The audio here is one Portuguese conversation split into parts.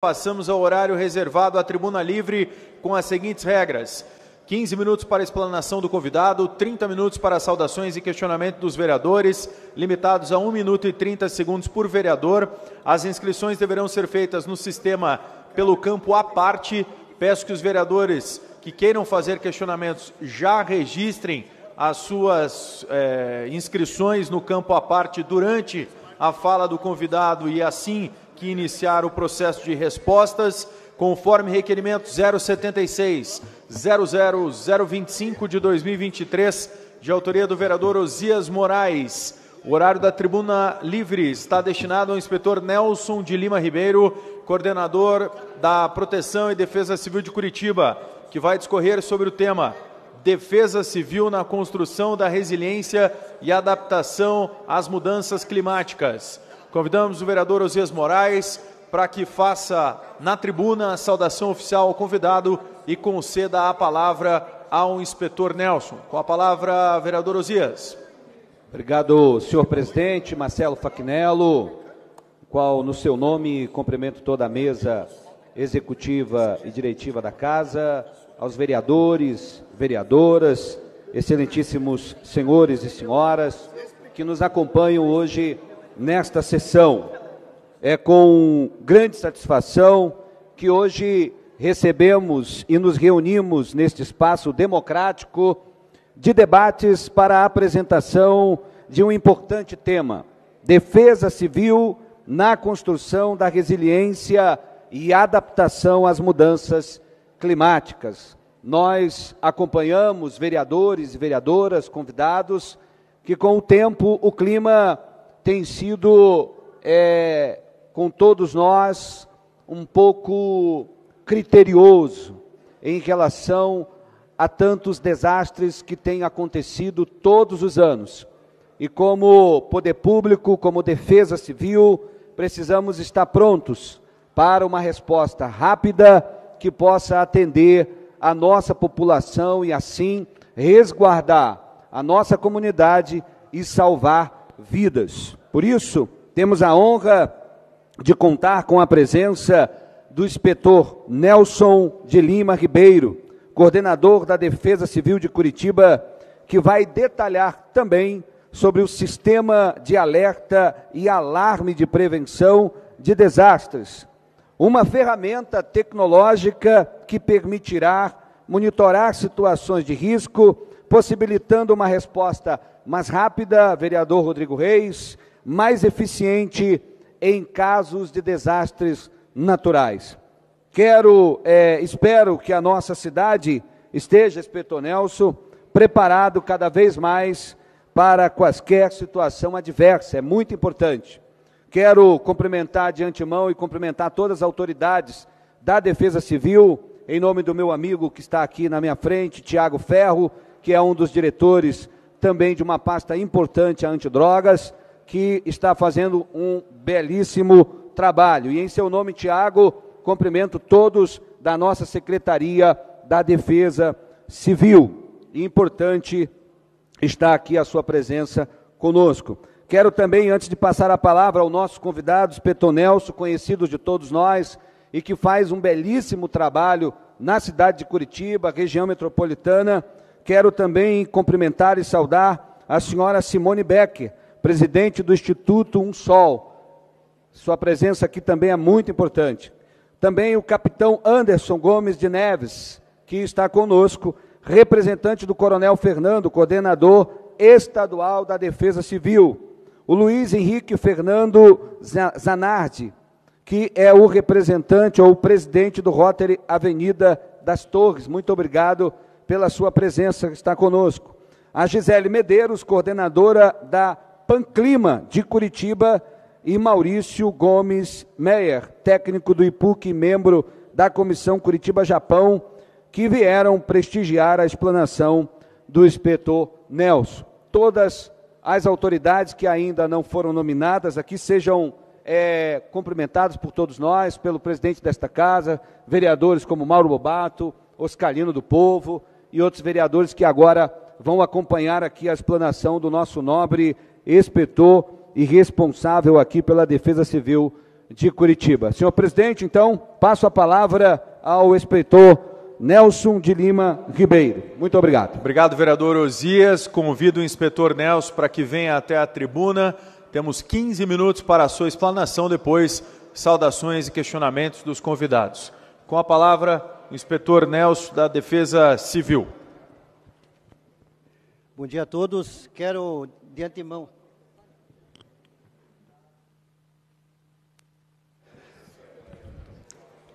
Passamos ao horário reservado à tribuna livre com as seguintes regras: 15 minutos para a explanação do convidado, 30 minutos para saudações e questionamento dos vereadores, limitados a 1 minuto e 30 segundos por vereador. As inscrições deverão ser feitas no sistema pelo campo à parte. Peço que os vereadores que queiram fazer questionamentos já registrem as suas inscrições no campo à parte durante a fala do convidado e assim que iniciar o processo de respostas, conforme requerimento 076-00025 de 2023, de autoria do vereador Osias Moraes. O horário da tribuna livre está destinado ao inspetor Nelson de Lima Ribeiro, coordenador da Proteção e Defesa Civil de Curitiba, que vai discorrer sobre o tema Defesa Civil na construção da resiliência e adaptação às mudanças climáticas. Convidamos o vereador Osias Moraes para que faça na tribuna a saudação oficial ao convidado e conceda a palavra ao inspetor Nelson. Com a palavra, vereador Osias. Obrigado, senhor presidente, Marcelo Fachinello, qual no seu nome cumprimento toda a mesa executiva e diretiva da casa, aos vereadores, vereadoras, excelentíssimos senhores e senhoras que nos acompanham hoje nesta sessão. É com grande satisfação que hoje recebemos e nos reunimos neste espaço democrático de debates para a apresentação de um importante tema: defesa civil na construção da resiliência e adaptação às mudanças climáticas. Nós acompanhamos vereadores e vereadoras, convidados, que com o tempo o clima tem sido, com todos nós, um pouco criterioso em relação a tantos desastres que têm acontecido todos os anos. E como poder público, como defesa civil, precisamos estar prontos para uma resposta rápida que possa atender a nossa população e assim resguardar a nossa comunidade e salvar vidas. Por isso, temos a honra de contar com a presença do inspetor Nelson de Lima Ribeiro, coordenador da Defesa Civil de Curitiba, que vai detalhar também sobre o sistema de alerta e alarme de prevenção de desastres, uma ferramenta tecnológica que permitirá monitorar situações de risco, possibilitando uma resposta mais rápida, vereador Rodrigo Reis, mais eficiente em casos de desastres naturais. Espero que a nossa cidade esteja, inspetor Nelson, preparado cada vez mais para quaisquer situação adversa. É muito importante. Quero cumprimentar de antemão e cumprimentar todas as autoridades da Defesa Civil, em nome do meu amigo que está aqui na minha frente, Tiago Ferro, que é um dos diretores também de uma pasta importante, a Antidrogas, que está fazendo um belíssimo trabalho. E em seu nome, Tiago, cumprimento todos da nossa Secretaria da Defesa Civil. E importante está aqui a sua presença conosco. Quero também, antes de passar a palavra ao nosso convidado, inspetor Nelson, conhecido de todos nós, e que faz um belíssimo trabalho na cidade de Curitiba, região metropolitana, quero também cumprimentar e saudar a senhora Simone Becker, presidente do Instituto Um Sol. Sua presença aqui também é muito importante. Também o capitão Anderson Gomes de Neves, que está conosco, representante do coronel Fernando, coordenador estadual da Defesa Civil. O Luiz Henrique Fernando Zanardi, que é o representante ou o presidente do Rotary Avenida das Torres. Muito obrigado pela sua presença, que está conosco. A Gisele Medeiros, coordenadora da Panclima de Curitiba, e Maurício Gomes Meyer, técnico do IPUC e membro da Comissão Curitiba-Japão, que vieram prestigiar a explanação do inspetor Nelson. Todas as autoridades que ainda não foram nominadas aqui sejam cumprimentadas por todos nós, pelo presidente desta casa, vereadores como Mauro Bobato, Oscarino do Povo e outros vereadores que agora vão acompanhar aqui a explanação do nosso nobre inspetor e responsável aqui pela Defesa Civil de Curitiba. Senhor presidente, então, passo a palavra ao inspetor Nelson de Lima Ribeiro. Muito obrigado. Obrigado, vereador Osias. Convido o inspetor Nelson para que venha até a tribuna. Temos 15 minutos para a sua explanação, depois saudações e questionamentos dos convidados. Com a palavra, o inspetor Nelson da Defesa Civil. Bom dia a todos. Quero, de antemão...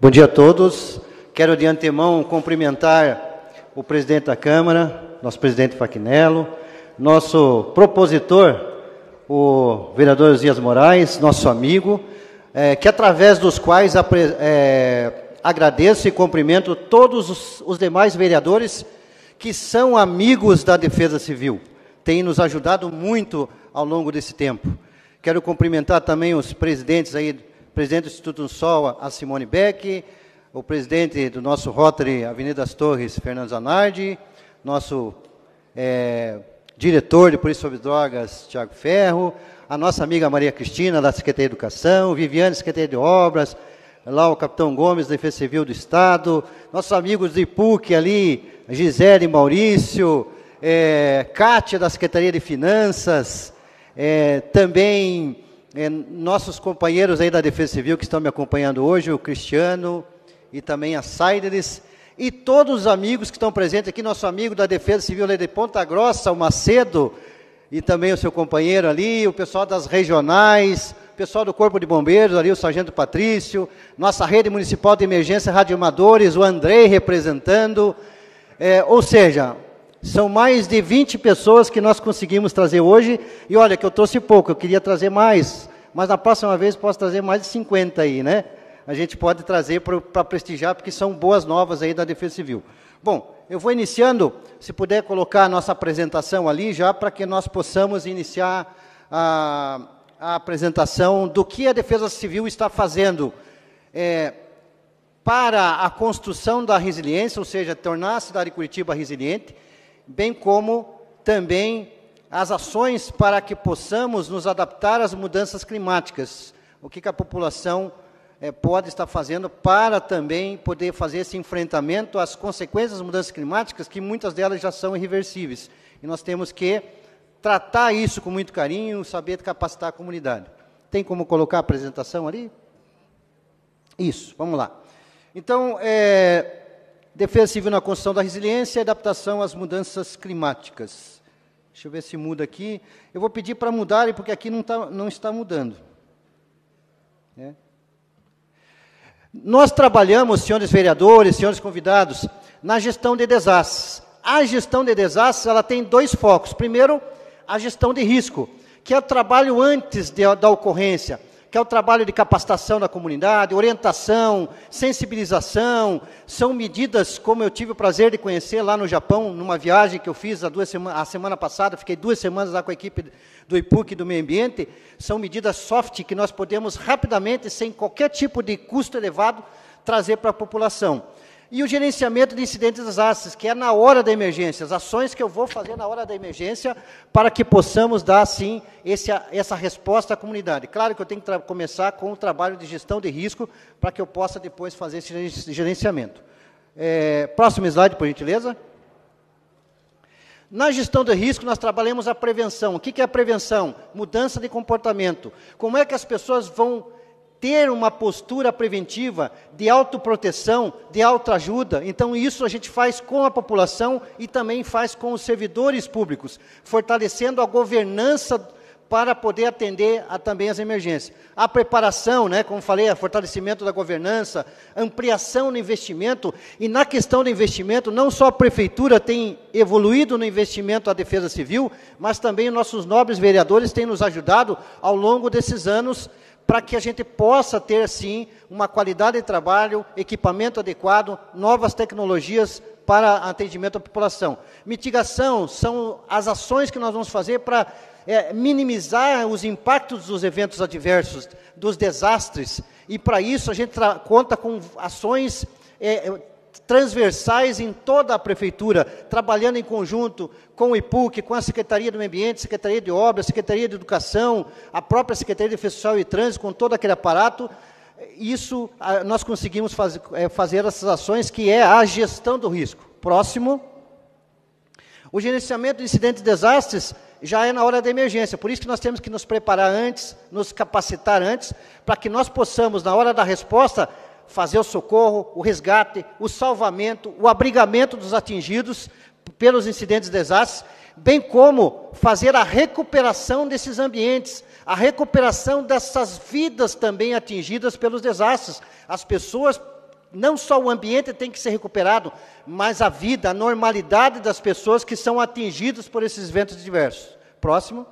Bom dia a todos. Quero, de antemão, cumprimentar o presidente da Câmara, nosso presidente Fachinello, nosso propositor, o vereador Osias Moraes, nosso amigo, que através dos quais agradeço e cumprimento todos os demais vereadores que são amigos da Defesa Civil. Têm nos ajudado muito ao longo desse tempo. Quero cumprimentar também os presidentes aí, presidente do Instituto Sol, a Simone Beck, o presidente do nosso Rotary Avenida das Torres, Fernando Zanardi, nosso diretor de Polícia sobre Drogas, Tiago Ferro, a nossa amiga Maria Cristina, da Secretaria de Educação, Viviane, Secretaria de Obras, lá o capitão Gomes, da Defesa Civil do Estado, nossos amigos do IPUC ali, Gisele Maurício, Kátia, da Secretaria de Finanças, também nossos companheiros aí da Defesa Civil que estão me acompanhando hoje, o Cristiano e também a Saideres, e todos os amigos que estão presentes aqui, nosso amigo da Defesa Civil ali de Ponta Grossa, o Macedo, e também o seu companheiro ali, o pessoal das regionais, o pessoal do Corpo de Bombeiros ali, o Sargento Patrício, nossa rede municipal de emergência radioamadores, o Andrei representando, ou seja, são mais de 20 pessoas que nós conseguimos trazer hoje, e olha que eu trouxe pouco, eu queria trazer mais, mas na próxima vez posso trazer mais de 50 aí, né? A gente pode trazer para prestigiar, porque são boas novas aí da Defesa Civil. Bom, eu vou iniciando, se puder colocar a nossa apresentação ali, já para que nós possamos iniciar a apresentação do que a Defesa Civil está fazendo para a construção da resiliência, ou seja, tornar a cidade de Curitiba resiliente, bem como também as ações para que possamos nos adaptar às mudanças climáticas. O que a população pode estar fazendo para também poder fazer esse enfrentamento às consequências das mudanças climáticas, que muitas delas já são irreversíveis. E nós temos que tratar isso com muito carinho, saber capacitar a comunidade. Tem como colocar a apresentação ali? Isso, vamos lá. Então, Defesa Civil na construção da resiliência e adaptação às mudanças climáticas. Deixa eu ver se muda aqui. Eu vou pedir para mudarem, porque aqui não está mudando. Nós trabalhamos, senhores vereadores, senhores convidados, na gestão de desastres. A gestão de desastres, ela tem dois focos. Primeiro, a gestão de risco, que é o trabalho antes da ocorrência, que é o trabalho de capacitação da comunidade, orientação, sensibilização, são medidas, como eu tive o prazer de conhecer lá no Japão, numa viagem que eu fiz a semana passada, fiquei 2 semanas lá com a equipe do IPUC e do Meio Ambiente, são medidas soft que nós podemos rapidamente, sem qualquer tipo de custo elevado, trazer para a população. E o gerenciamento de incidentes e desastres, que é na hora da emergência, as ações que eu vou fazer na hora da emergência, para que possamos dar, sim, essa resposta à comunidade. Claro que eu tenho que começar com o trabalho de gestão de risco, para que eu possa depois fazer esse gerenciamento. Próximo slide, por gentileza. Na gestão de risco, nós trabalhamos a prevenção. O que é a prevenção? Mudança de comportamento. Como é que as pessoas vão ter uma postura preventiva de autoproteção, de autoajuda? Então, isso a gente faz com a população e também faz com os servidores públicos, fortalecendo a governança para poder atender também as emergências. A preparação, né, como falei, o fortalecimento da governança, ampliação no investimento, e na questão do investimento, não só a Prefeitura tem evoluído no investimento à Defesa Civil, mas também nossos nobres vereadores têm nos ajudado ao longo desses anos, para que a gente possa ter, sim, uma qualidade de trabalho, equipamento adequado, novas tecnologias para atendimento à população. Mitigação são as ações que nós vamos fazer para minimizar os impactos dos eventos adversos, dos desastres, e para isso a gente conta com ações transversais em toda a prefeitura, trabalhando em conjunto com o IPUC, com a Secretaria do Meio Ambiente, Secretaria de Obras, Secretaria de Educação, a própria Secretaria de Defesa Social e Trânsito, com todo aquele aparato. Isso, nós conseguimos fazer essas ações, que é a gestão do risco. Próximo. O gerenciamento de incidentes e desastres já é na hora da emergência, por isso que nós temos que nos preparar antes, nos capacitar antes, para que nós possamos, na hora da resposta, fazer o socorro, o resgate, o salvamento, o abrigamento dos atingidos pelos incidentes e desastres, bem como fazer a recuperação desses ambientes, a recuperação dessas vidas também atingidas pelos desastres. As pessoas, não só o ambiente tem que ser recuperado, mas a vida, a normalidade das pessoas que são atingidas por esses eventos diversos. Próximo.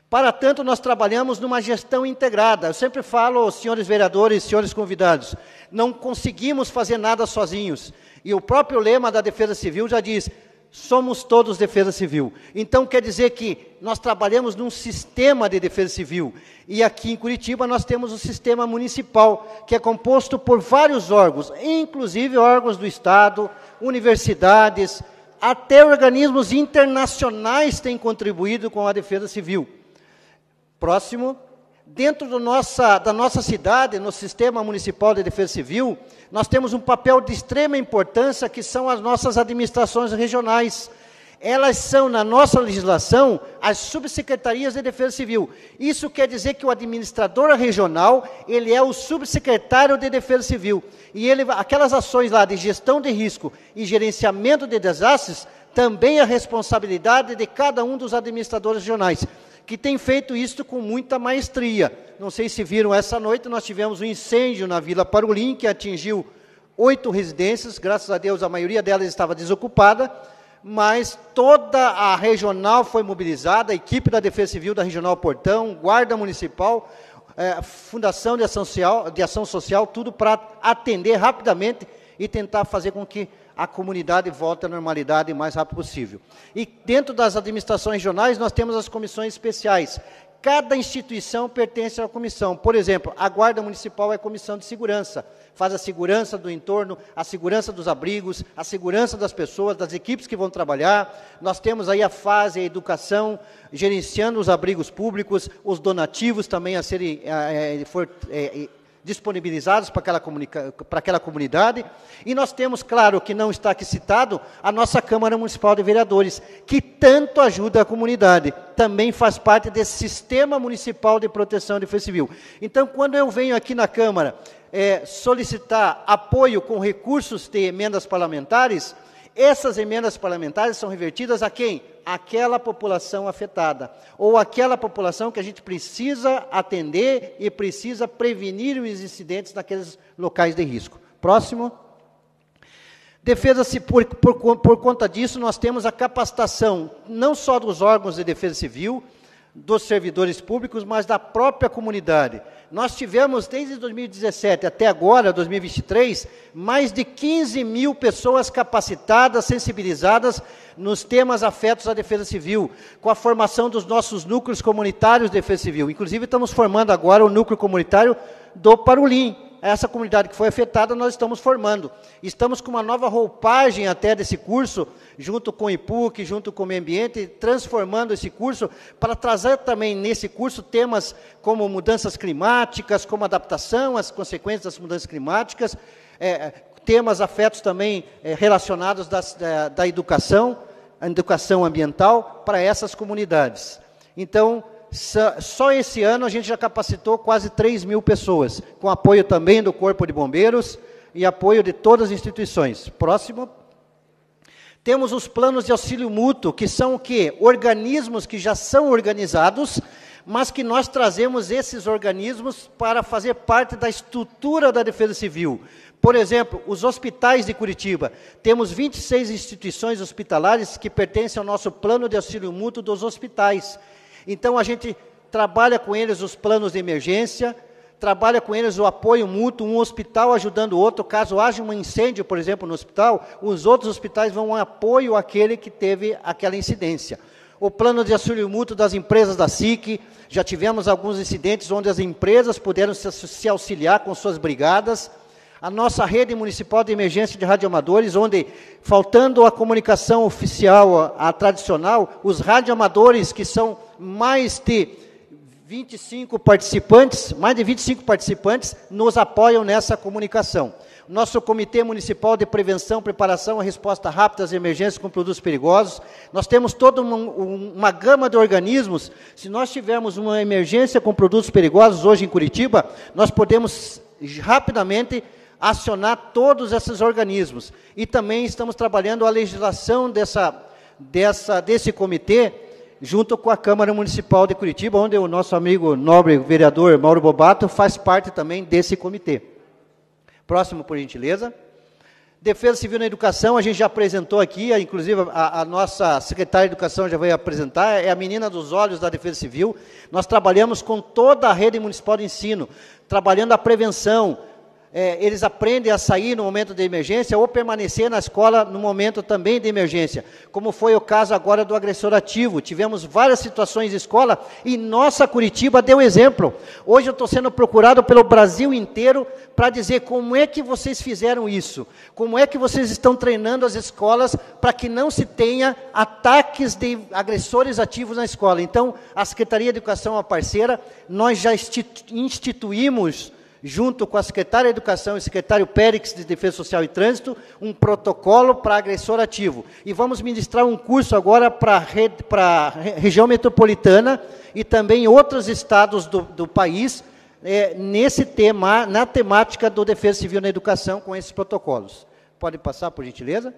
Para tanto, nós trabalhamos numa gestão integrada. Eu sempre falo, senhores vereadores, senhores convidados, não conseguimos fazer nada sozinhos. E o próprio lema da Defesa Civil já diz, somos todos Defesa Civil. Então, quer dizer que nós trabalhamos num sistema de Defesa Civil. E aqui em Curitiba nós temos o sistema municipal, que é composto por vários órgãos, inclusive órgãos do Estado, universidades, até organismos internacionais têm contribuído com a Defesa Civil. Próximo. Dentro da nossa cidade, no Sistema Municipal de Defesa Civil, nós temos um papel de extrema importância, que são as nossas administrações regionais. Elas são, na nossa legislação, as subsecretarias de Defesa Civil. Isso quer dizer que o administrador regional, ele é o subsecretário de Defesa Civil. E aquelas ações lá de gestão de risco e gerenciamento de desastres, também é a responsabilidade de cada um dos administradores regionais, que tem feito isso com muita maestria. Não sei se viram, essa noite nós tivemos um incêndio na Vila Parolim, que atingiu 8 residências, graças a Deus a maioria delas estava desocupada, mas toda a regional foi mobilizada, a equipe da Defesa Civil da Regional Portão, Guarda Municipal, Fundação de Ação Social, tudo para atender rapidamente e tentar fazer com que a comunidade volte à normalidade o mais rápido possível. E dentro das administrações regionais, nós temos as comissões especiais. Cada instituição pertence à comissão. Por exemplo, a Guarda Municipal é a comissão de segurança, faz a segurança do entorno, a segurança dos abrigos, a segurança das pessoas, das equipes que vão trabalhar. Nós temos aí a fase, a educação, gerenciando os abrigos públicos, os donativos também a serem disponibilizados para aquela comunidade. E nós temos, claro, que não está aqui citado, a nossa Câmara Municipal de Vereadores, que tanto ajuda a comunidade, também faz parte desse Sistema Municipal de Proteção e Defesa Civil. Então, quando eu venho aqui na Câmara solicitar apoio com recursos de emendas parlamentares, essas emendas parlamentares são revertidas a quem? Aquela população afetada, ou aquela população que a gente precisa atender e precisa prevenir os incidentes naqueles locais de risco. Próximo. Por conta disso, nós temos a capacitação, não só dos órgãos de defesa civil, dos servidores públicos, mas da própria comunidade. Nós tivemos, desde 2017 até agora, 2023, mais de 15 mil pessoas capacitadas, sensibilizadas nos temas afetos à defesa civil, com a formação dos nossos núcleos comunitários de defesa civil. Inclusive, estamos formando agora o núcleo comunitário do Parolim. Essa comunidade que foi afetada, nós estamos formando. Estamos com uma nova roupagem até desse curso, junto com o IPUC, junto com o Meio Ambiente, transformando esse curso, para trazer também nesse curso temas como mudanças climáticas, como adaptação às consequências das mudanças climáticas, temas afetos também relacionados da educação, a educação ambiental para essas comunidades. Então, só esse ano a gente já capacitou quase 3 mil pessoas, com apoio também do Corpo de Bombeiros e apoio de todas as instituições. Próximo. Temos os planos de auxílio mútuo, que são o quê? Organismos que já são organizados, mas que nós trazemos esses organismos para fazer parte da estrutura da Defesa Civil. Por exemplo, os hospitais de Curitiba. Temos 26 instituições hospitalares que pertencem ao nosso plano de auxílio mútuo dos hospitais. Então, a gente trabalha com eles os planos de emergência, trabalha com eles o apoio mútuo, um hospital ajudando o outro. Caso haja um incêndio, por exemplo, no hospital, os outros hospitais vão em apoio àquele que teve aquela incidência. O plano de auxílio mútuo das empresas da SIC, já tivemos alguns incidentes onde as empresas puderam se auxiliar com suas brigadas. a nossa rede municipal de emergência de radioamadores, onde, faltando a comunicação oficial, a tradicional, os radioamadores, que são mais de 25 participantes, nos apoiam nessa comunicação. Nosso Comitê Municipal de Prevenção, Preparação e Resposta Rápida às Emergências com Produtos Perigosos, nós temos toda uma gama de organismos. Se nós tivermos uma emergência com produtos perigosos hoje em Curitiba, nós podemos rapidamente acionar todos esses organismos. E também estamos trabalhando a legislação desse comitê, junto com a Câmara Municipal de Curitiba, onde o nosso amigo nobre vereador Mauro Bobato faz parte também desse comitê. Próximo, por gentileza. Defesa Civil na Educação, a gente já apresentou aqui, inclusive a nossa secretária de Educação já veio apresentar, é a menina dos olhos da Defesa Civil. Nós trabalhamos com toda a rede municipal de ensino, trabalhando a prevenção. Eles aprendem a sair no momento de emergência ou permanecer na escola no momento também de emergência, como foi o caso agora do agressor ativo. Tivemos várias situações de escola e nossa Curitiba deu exemplo. Hoje eu estou sendo procurado pelo Brasil inteiro para dizer como é que vocês fizeram isso, como é que vocês estão treinando as escolas para que não se tenha ataques de agressores ativos na escola. Então, a Secretaria de Educação é uma parceira, nós já instituímos, junto com a secretária de Educação e o secretário Périx de Defesa Social e Trânsito, um protocolo para agressor ativo. E vamos ministrar um curso agora para a região metropolitana e também outros estados do país, nesse tema, na temática do Defesa Civil na Educação, com esses protocolos. Pode passar, por gentileza?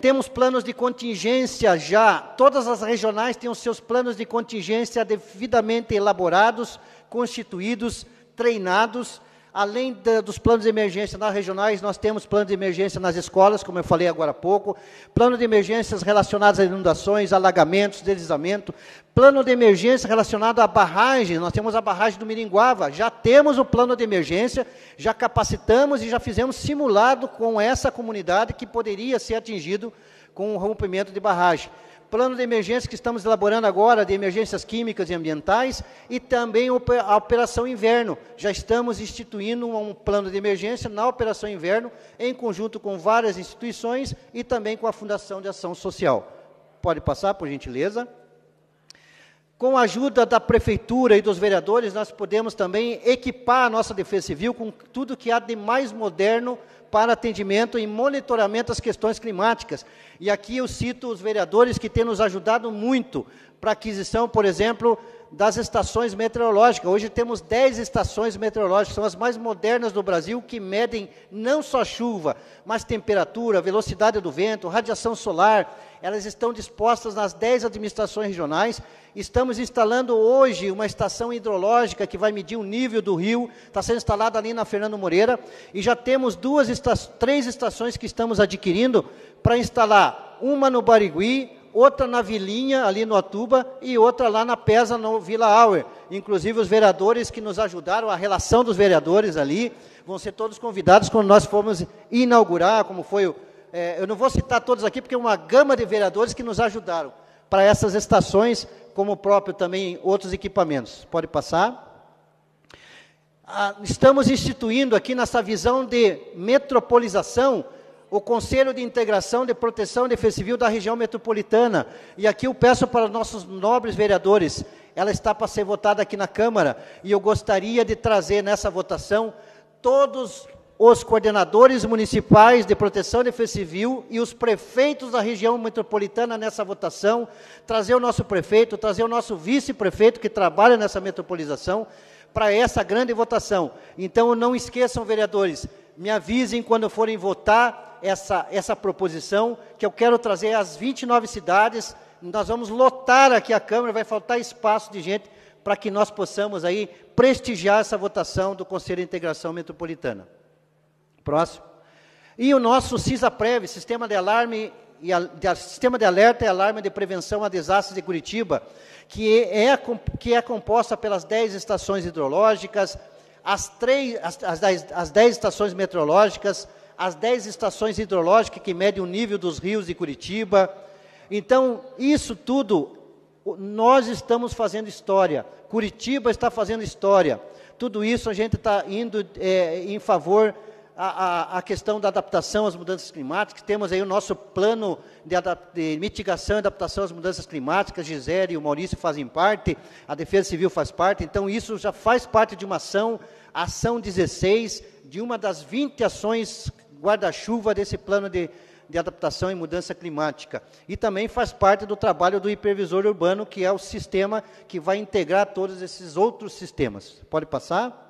Temos planos de contingência já, todas as regionais têm os seus planos de contingência devidamente elaborados, constituídos, treinados. Além dos planos de emergência nas regionais, nós temos planos de emergência nas escolas, como eu falei agora há pouco, plano de emergências relacionados a inundações, alagamentos, deslizamento, plano de emergência relacionado a barragens, nós temos a barragem do Miringuava, já temos o plano de emergência, já capacitamos e já fizemos simulado com essa comunidade que poderia ser atingido com o rompimento de barragem. Plano de emergência que estamos elaborando agora, de emergências químicas e ambientais, e também a Operação Inverno. Já estamos instituindo um plano de emergência na Operação Inverno, em conjunto com várias instituições e também com a Fundação de Ação Social. Pode passar, por gentileza. Com a ajuda da Prefeitura e dos vereadores, nós podemos também equipar a nossa Defesa Civil com tudo que há de mais moderno para atendimento e monitoramento das questões climáticas. E aqui eu cito os vereadores que têm nos ajudado muito para a aquisição, por exemplo, das estações meteorológicas. Hoje temos 10 estações meteorológicas, são as mais modernas do Brasil, que medem não só chuva, mas temperatura, velocidade do vento, radiação solar. Elas estão dispostas nas 10 administrações regionais. Estamos instalando hoje uma estação hidrológica que vai medir o nível do rio, está sendo instalada ali na Fernando Moreira, e já temos 3 estações que estamos adquirindo para instalar, uma no Barigui, outra na Vilinha, ali no Atuba, e outra lá na Pesa, no Vila Auer. Inclusive os vereadores que nos ajudaram, a relação dos vereadores ali, vão ser todos convidados quando nós formos inaugurar, como foi eu não vou citar todos aqui, porque é uma gama de vereadores que nos ajudaram para essas estações, como o próprio também outros equipamentos. Pode passar. Estamos instituindo aqui nessa visão de metropolização, o Conselho de Integração de Proteção e Defesa Civil da região metropolitana. E aqui eu peço para os nossos nobres vereadores, ela está para ser votada aqui na Câmara, e eu gostaria de trazer nessa votação todos os coordenadores municipais de proteção e defesa civil e os prefeitos da região metropolitana nessa votação, trazer o nosso prefeito, trazer o nosso vice-prefeito que trabalha nessa metropolização, para essa grande votação. Então, não esqueçam, vereadores, me avisem quando forem votar essa proposição, que eu quero trazer as 29 cidades, nós vamos lotar aqui a Câmara, vai faltar espaço de gente para que nós possamos aí prestigiar essa votação do Conselho de Integração Metropolitana. Próximo. E o nosso CISAPREV, Sistema de Alarme Sistema de Alerta e Alarme de Prevenção a Desastres de Curitiba, que é composta pelas 10 estações hidrológicas, as 10 estações meteorológicas, as 10 estações hidrológicas que medem o nível dos rios de Curitiba. Então, isso tudo, nós estamos fazendo história, Curitiba está fazendo história. tudo isso a gente está indo em favor a questão da adaptação às mudanças climáticas. Temos aí o nosso plano de mitigação e adaptação às mudanças climáticas. Gisele e o Maurício fazem parte, a Defesa Civil faz parte, então isso já faz parte de uma ação, ação 16, de uma das 20 ações guarda-chuva desse plano de adaptação e mudança climática. E também faz parte do trabalho do hipervisor urbano, que é o sistema que vai integrar todos esses outros sistemas. Pode passar?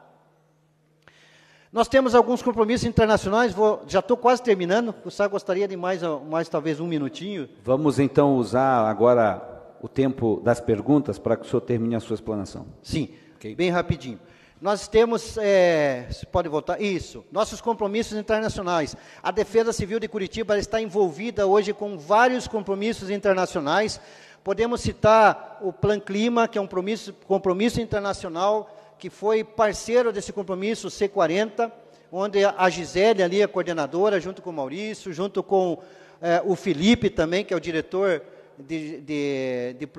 Nós temos alguns compromissos internacionais, já estou quase terminando, o senhor gostaria de mais talvez um minutinho? Vamos então usar agora o tempo das perguntas para que o senhor termine a sua explanação. Sim, okay. Bem rapidinho. Nós temos, você pode voltar, isso, nossos compromissos internacionais. A Defesa Civil de Curitiba está envolvida hoje com vários compromissos internacionais. Podemos citar o Plan Clima, que é um compromisso internacional, que foi parceiro desse compromisso, o C40, onde a Gisele ali, a coordenadora, junto com o Maurício, junto com o Felipe também, que é o diretor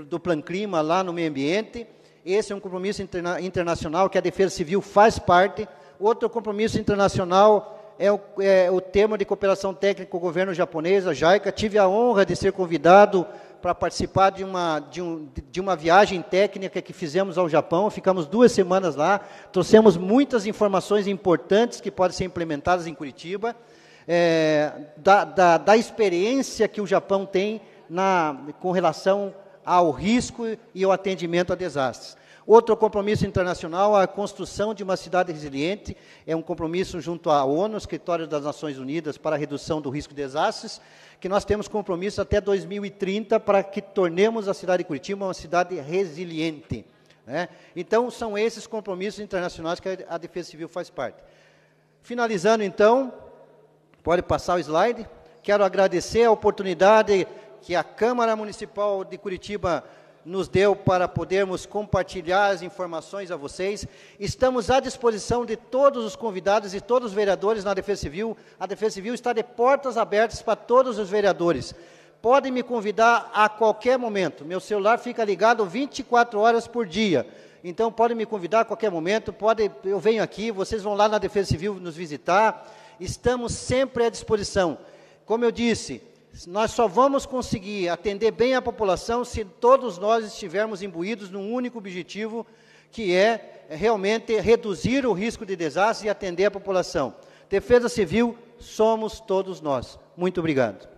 do Plan Clima lá no meio ambiente. Esse é um compromisso internacional que a Defesa Civil faz parte. Outro compromisso internacional é o tema de cooperação técnica com o governo japonês, a JICA. Tive a honra de ser convidado para participar de uma viagem técnica que fizemos ao Japão. Ficamos 2 semanas lá, trouxemos muitas informações importantes que podem ser implementadas em Curitiba, da experiência que o Japão tem com relação ao risco e ao atendimento a desastres. Outro compromisso internacional, a construção de uma cidade resiliente, é um compromisso junto à ONU, Escritório das Nações Unidas para a Redução do Risco de Desastres, que nós temos compromisso até 2030 para que tornemos a cidade de Curitiba uma cidade resiliente, né? Então, são esses compromissos internacionais que a Defesa Civil faz parte. Finalizando, então, pode passar o slide. Quero agradecer a oportunidade que a Câmara Municipal de Curitiba nos deu para podermos compartilhar as informações a vocês. Estamos à disposição de todos os convidados e todos os vereadores na Defesa Civil. A Defesa Civil está de portas abertas para todos os vereadores. Podem me convidar a qualquer momento. Meu celular fica ligado 24 horas por dia. Então, podem me convidar a qualquer momento. Eu venho aqui, vocês vão lá na Defesa Civil nos visitar. Estamos sempre à disposição. Como eu disse, nós só vamos conseguir atender bem a população se todos nós estivermos imbuídos num único objetivo, que é realmente reduzir o risco de desastre e atender a população. Defesa Civil somos todos nós. Muito obrigado.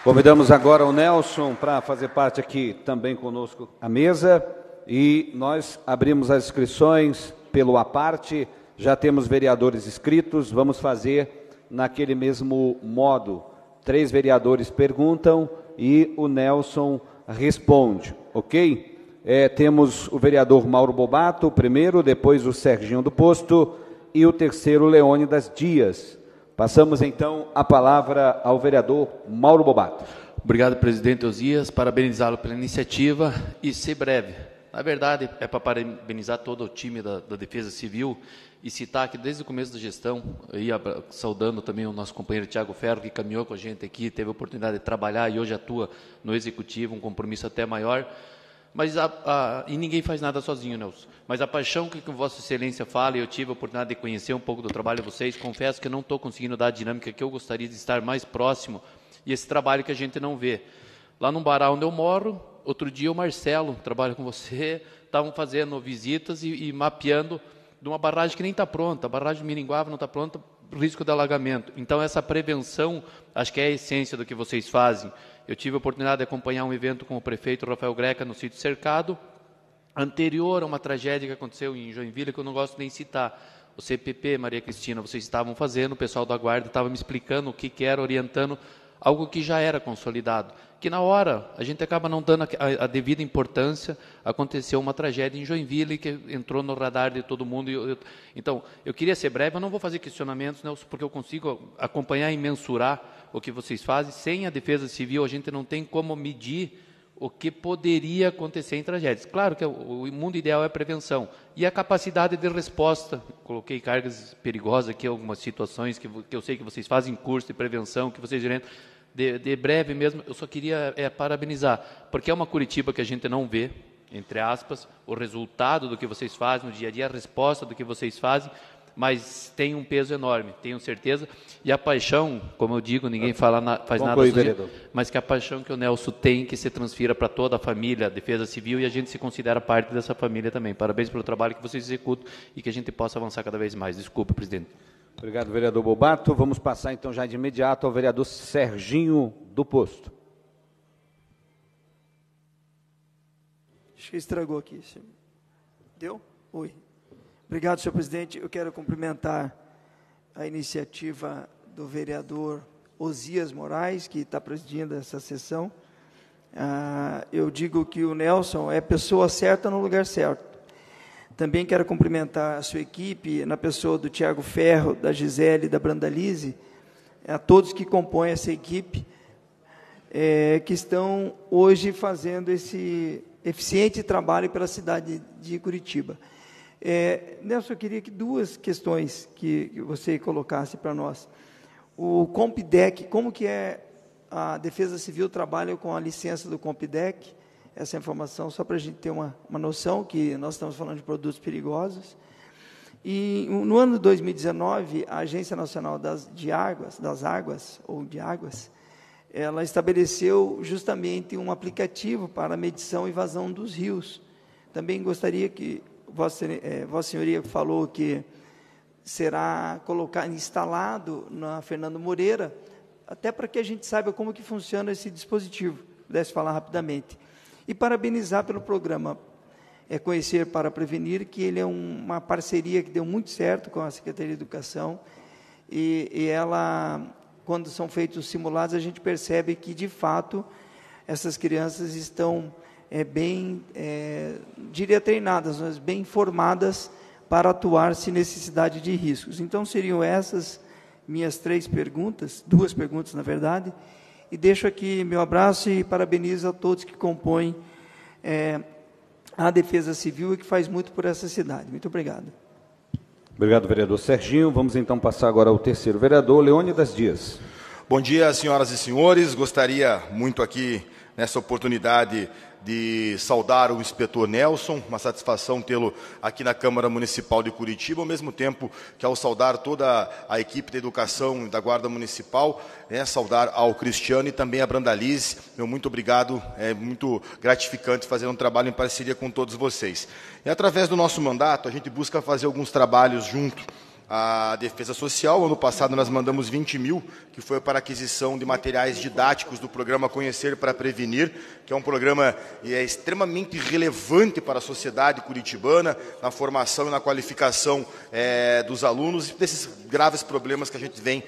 Convidamos agora o Nelson para fazer parte aqui também conosco à mesa, e nós abrimos as inscrições pelo à parte. Já temos vereadores inscritos, vamos fazer naquele mesmo modo. 3 vereadores perguntam e o Nelson responde, ok? Temos o vereador Mauro Bobato, o primeiro, depois o Serginho do Posto e o terceiro, Leônidas Dias. Passamos então a palavra ao vereador Mauro Bobato. Obrigado, presidente Osias, parabenizá-lo pela iniciativa e ser breve. Na verdade, é para parabenizar todo o time da Defesa Civil e citar que desde o começo da gestão, eu ia saudando também o nosso companheiro Tiago Ferro, que caminhou com a gente aqui, teve a oportunidade de trabalhar e hoje atua no Executivo, um compromisso até maior, mas e ninguém faz nada sozinho, Nelson. Mas a paixão que Vossa Excelência fala, e eu tive a oportunidade de conhecer um pouco do trabalho de vocês, confesso que eu não estou conseguindo dar a dinâmica que eu gostaria de estar mais próximo, e esse trabalho que a gente não vê. Lá no Bará, onde eu moro, outro dia o Marcelo, trabalha com você, estavam fazendo visitas e mapeando de uma barragem que nem está pronta, a barragem de Miringuava não está pronta, risco de alagamento. Então, essa prevenção, acho que é a essência do que vocês fazem. Eu tive a oportunidade de acompanhar um evento com o prefeito Rafael Greca no sítio cercado, anterior a uma tragédia que aconteceu em Joinville, que eu não gosto nem de citar. O CPP, Maria Cristina, vocês estavam fazendo, o pessoal da Guarda estava me explicando o que era, orientando algo que já era consolidado, que na hora a gente acaba não dando a devida importância. Aconteceu uma tragédia em Joinville que entrou no radar de todo mundo. Então, eu queria ser breve, eu não vou fazer questionamentos, Nelson, porque eu consigo acompanhar e mensurar o que vocês fazem. Sem a Defesa Civil, a gente não tem como medir o que poderia acontecer em tragédias. Claro que o mundo ideal é a prevenção. E a capacidade de resposta. Coloquei cargas perigosas aqui, algumas situações que eu sei que vocês fazem curso de prevenção, que vocês orientam, de breve mesmo, eu só queria parabenizar, porque é uma Curitiba que a gente não vê, entre aspas, o resultado do que vocês fazem no dia a dia, a resposta do que vocês fazem, mas tem um peso enorme, tenho certeza. E a paixão, como eu digo, ninguém faz nada sozinho, mas que a paixão que o Nelson tem, que se transfira para toda a família, a Defesa Civil, e a gente se considera parte dessa família também. Parabéns pelo trabalho que vocês executam e que a gente possa avançar cada vez mais. Desculpa, presidente. Obrigado, vereador Bobato. Vamos passar então já de imediato ao vereador Serginho do Posto. Acho que estragou aqui. Deu? Oi. Obrigado, senhor presidente. Eu quero cumprimentar a iniciativa do vereador Osias Moraes, que está presidindo essa sessão. Eu digo que o Nelson é pessoa certa no lugar certo. Também quero cumprimentar a sua equipe, na pessoa do Tiago Ferro, da Gisele e da Brandalize, a todos que compõem essa equipe, que estão hoje fazendo esse eficiente trabalho pela cidade de Curitiba. Nelson, eu queria que duas questões que você colocasse para nós. O Compidec, como que a Defesa Civil trabalha com a licença do Compidec? Essa informação, só para a gente ter uma noção, que nós estamos falando de produtos perigosos. E no ano de 2019, a Agência Nacional das Águas, ela estabeleceu justamente um aplicativo para a medição e vazão dos rios. Também gostaria que Vossa Senhoria falou que será instalado na Fernando Moreira, até para que a gente saiba como que funciona esse dispositivo, pudesse falar rapidamente. E parabenizar pelo programa Conhecer para Prevenir, que ele é uma parceria que deu muito certo com a Secretaria de Educação, e ela, quando são feitos os simulados, a gente percebe que, de fato, essas crianças estão diria treinadas, mas bem informadas para atuar se necessidade de riscos. Então, seriam essas minhas duas perguntas, na verdade, e deixo aqui meu abraço e parabenizo a todos que compõem a Defesa Civil e que faz muito por essa cidade. Muito obrigado. Obrigado, vereador Serginho. Vamos então passar agora ao terceiro vereador, Leônidas Dias. Bom dia, senhoras e senhores. Gostaria muito aqui, nessa oportunidade, de saudar o inspetor Nelson, uma satisfação tê-lo aqui na Câmara Municipal de Curitiba, ao mesmo tempo que, ao saudar toda a equipe da educação e da Guarda Municipal, saudar ao Cristiano e também a Brandalize. Meu muito obrigado, é muito gratificante fazer um trabalho em parceria com todos vocês. E através do nosso mandato, a gente busca fazer alguns trabalhos junto à Defesa Social. Ano passado nós mandamos 20 mil, que foi para aquisição de materiais didáticos do programa Conhecer para Prevenir, que é um programa extremamente relevante para a sociedade curitibana, na formação e na qualificação dos alunos e desses graves problemas que a gente vem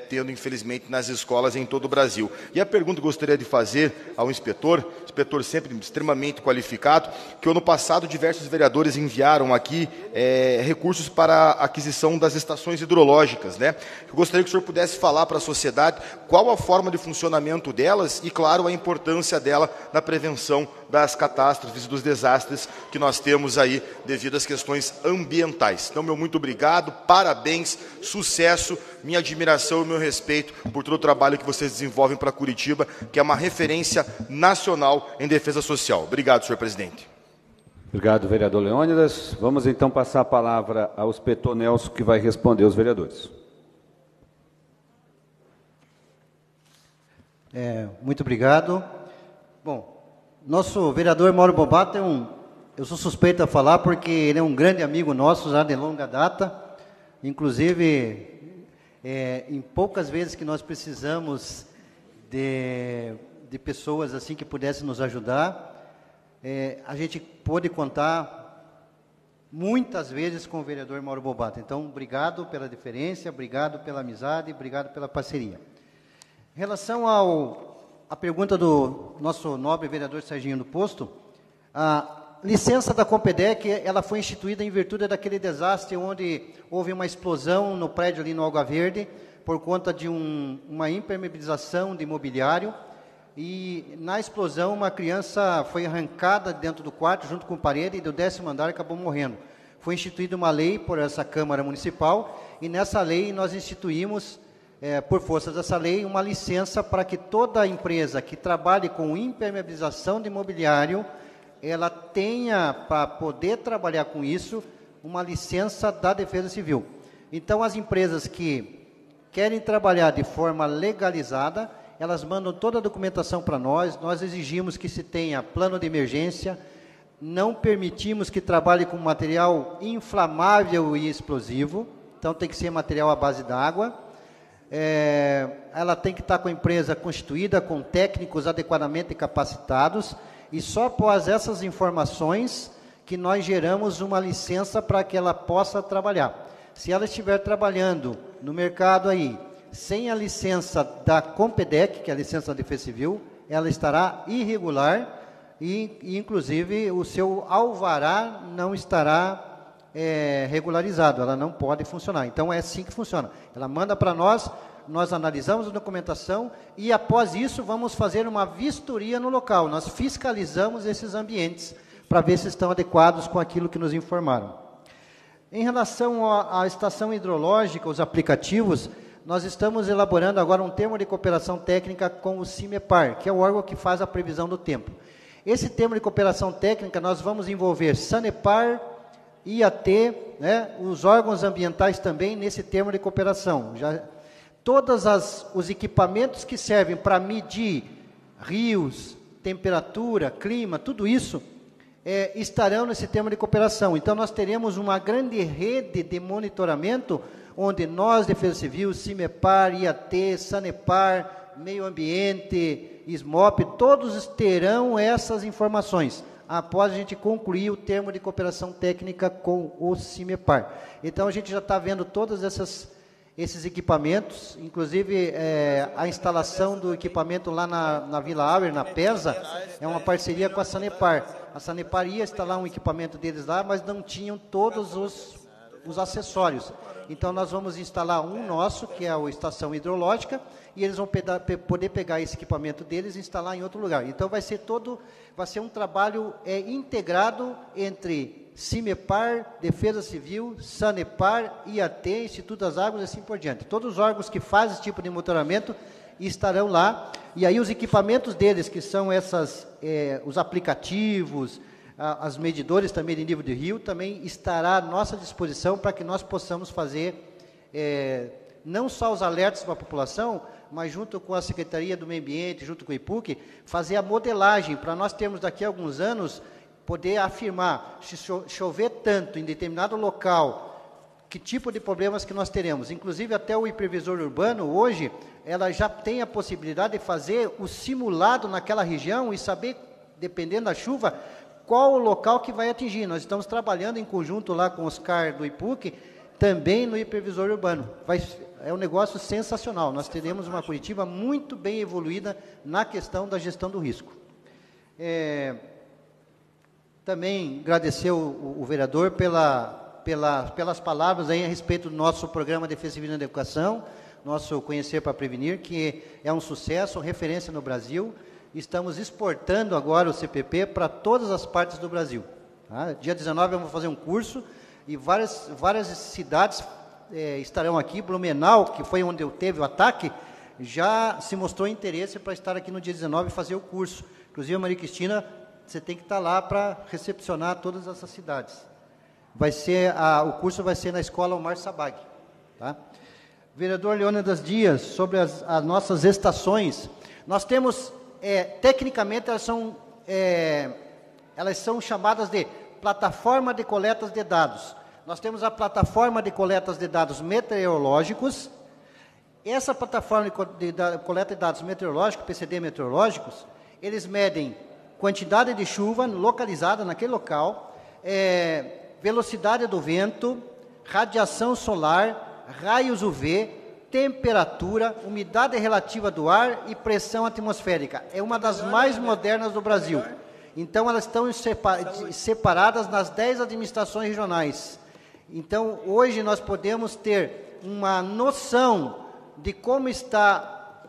tendo, infelizmente, nas escolas em todo o Brasil. E a pergunta que eu gostaria de fazer ao inspetor sempre extremamente qualificado, que ano passado diversos vereadores enviaram aqui recursos para a aquisição das estações hidrológicas, né? Eu gostaria que o senhor pudesse falar para a sociedade qual a forma de funcionamento delas e, claro, a importância dela na prevenção das catástrofes e dos desastres que nós temos aí devido às questões ambientais. Então, meu muito obrigado, parabéns, sucesso, minha admiração e meu respeito por todo o trabalho que vocês desenvolvem para Curitiba, que é uma referência nacional em defesa social. Obrigado, senhor presidente. Obrigado, vereador Leônidas. Vamos então passar a palavra ao inspetor Nelson, que vai responder aos vereadores. Muito obrigado. Bom, nosso vereador Mauro Bobato eu sou suspeito a falar porque ele é um grande amigo nosso já de longa data. Inclusive, em poucas vezes que nós precisamos de pessoas assim que pudessem nos ajudar, a gente pôde contar muitas vezes com o vereador Mauro Bobato. Então, obrigado pela deferência, obrigado pela amizade, obrigado pela parceria. Em relação à pergunta do nosso nobre vereador Serginho do Posto, a licença da Compedec, ela foi instituída em virtude daquele desastre onde houve uma explosão no prédio ali no Água Verde, por conta de uma impermeabilização de imobiliário, e na explosão uma criança foi arrancada dentro do quarto junto com a parede e do 10º andar acabou morrendo. Foi instituída uma lei por essa Câmara Municipal e nessa lei nós instituímos por força dessa lei, uma licença para que toda empresa que trabalhe com impermeabilização de mobiliário, ela tenha, para poder trabalhar com isso, uma licença da Defesa Civil. Então, as empresas que querem trabalhar de forma legalizada, elas mandam toda a documentação para nós, nós exigimos que se tenha plano de emergência, não permitimos que trabalhe com material inflamável e explosivo, então tem que ser material à base d'água. Ela tem que estar com a empresa constituída, com técnicos adequadamente capacitados, e só após essas informações que nós geramos uma licença para que ela possa trabalhar. Se ela estiver trabalhando no mercado aí, sem a licença da Compedec, que é a licença da Defesa Civil, ela estará irregular e inclusive, o seu alvará não estará regularizado, ela não pode funcionar. Então, é assim que funciona. Ela manda para nós, nós analisamos a documentação e, após isso, vamos fazer uma vistoria no local. Nós fiscalizamos esses ambientes para ver se estão adequados com aquilo que nos informaram. Em relação à estação hidrológica, os aplicativos, nós estamos elaborando agora um termo de cooperação técnica com o CIMEPAR, que é o órgão que faz a previsão do tempo. Esse termo de cooperação técnica, nós vamos envolver SANEPAR, IAT, né, os órgãos ambientais também nesse termo de cooperação. Todos os equipamentos que servem para medir rios, temperatura, clima, tudo isso, estarão nesse termo de cooperação. Então, nós teremos uma grande rede de monitoramento, onde nós, Defesa Civil, CIMEPAR, IAT, SANEPAR, Meio Ambiente, SMOP, todos terão essas informações, após a gente concluir o termo de cooperação técnica com o CIMEPAR. Então, a gente já está vendo todos esses equipamentos, inclusive a instalação do equipamento lá na Vila Auer, na PESA, é uma parceria com a SANEPAR. A SANEPAR ia instalar um equipamento deles lá, mas não tinham todos os acessórios. Então, nós vamos instalar um nosso, que é a estação hidrológica, e eles vão poder pegar esse equipamento deles e instalar em outro lugar. Então, vai ser um trabalho integrado entre CIMEPAR, Defesa Civil, SANEPAR, IAT, Instituto das Águas e assim por diante. Todos os órgãos que fazem esse tipo de monitoramento estarão lá, e aí os equipamentos deles, que são os aplicativos, as medidores também de nível de rio, também estará à nossa disposição para que nós possamos fazer não só os alertas para a população, mas junto com a Secretaria do Meio Ambiente, junto com o IPUC, fazer a modelagem, para nós termos daqui a alguns anos, poder afirmar, se chover tanto em determinado local, que tipo de problemas que nós teremos. Inclusive, até o hipervisor urbano, hoje, ela já tem a possibilidade de fazer o simulado naquela região e saber, dependendo da chuva, qual o local que vai atingir. Nós estamos trabalhando em conjunto lá com o Oscar do IPUC, também no hipervisor urbano. É um negócio sensacional. Nós teremos uma Curitiba muito bem evoluída na questão da gestão do risco. Também agradecer o vereador pelas palavras aí a respeito do nosso programa Defesa Civil na Educação, nosso Conhecer para Prevenir, que é um sucesso, referência no Brasil. Estamos exportando agora o CPP para todas as partes do Brasil. Tá? Dia 19 vamos fazer um curso e várias cidades estarão aqui. Blumenau, que foi onde teve o ataque, já se mostrou interesse para estar aqui no dia 19 e fazer o curso. Inclusive, a Maria Cristina, você tem que estar lá para recepcionar todas essas cidades. O curso vai ser na Escola Omar Sabag. Tá? Vereador Leônidas Dias, sobre as nossas estações, nós temos... tecnicamente, elas são chamadas de plataforma de coletas de dados. Nós temos a plataforma de coletas de dados meteorológicos. Essa plataforma de coleta de dados meteorológicos, PCD meteorológicos, eles medem quantidade de chuva localizada naquele local, velocidade do vento, radiação solar, raios UV, temperatura, umidade relativa do ar e pressão atmosférica. É uma das mais modernas do Brasil. Então, elas estão separadas nas 10 administrações regionais. Então, hoje nós podemos ter uma noção de como está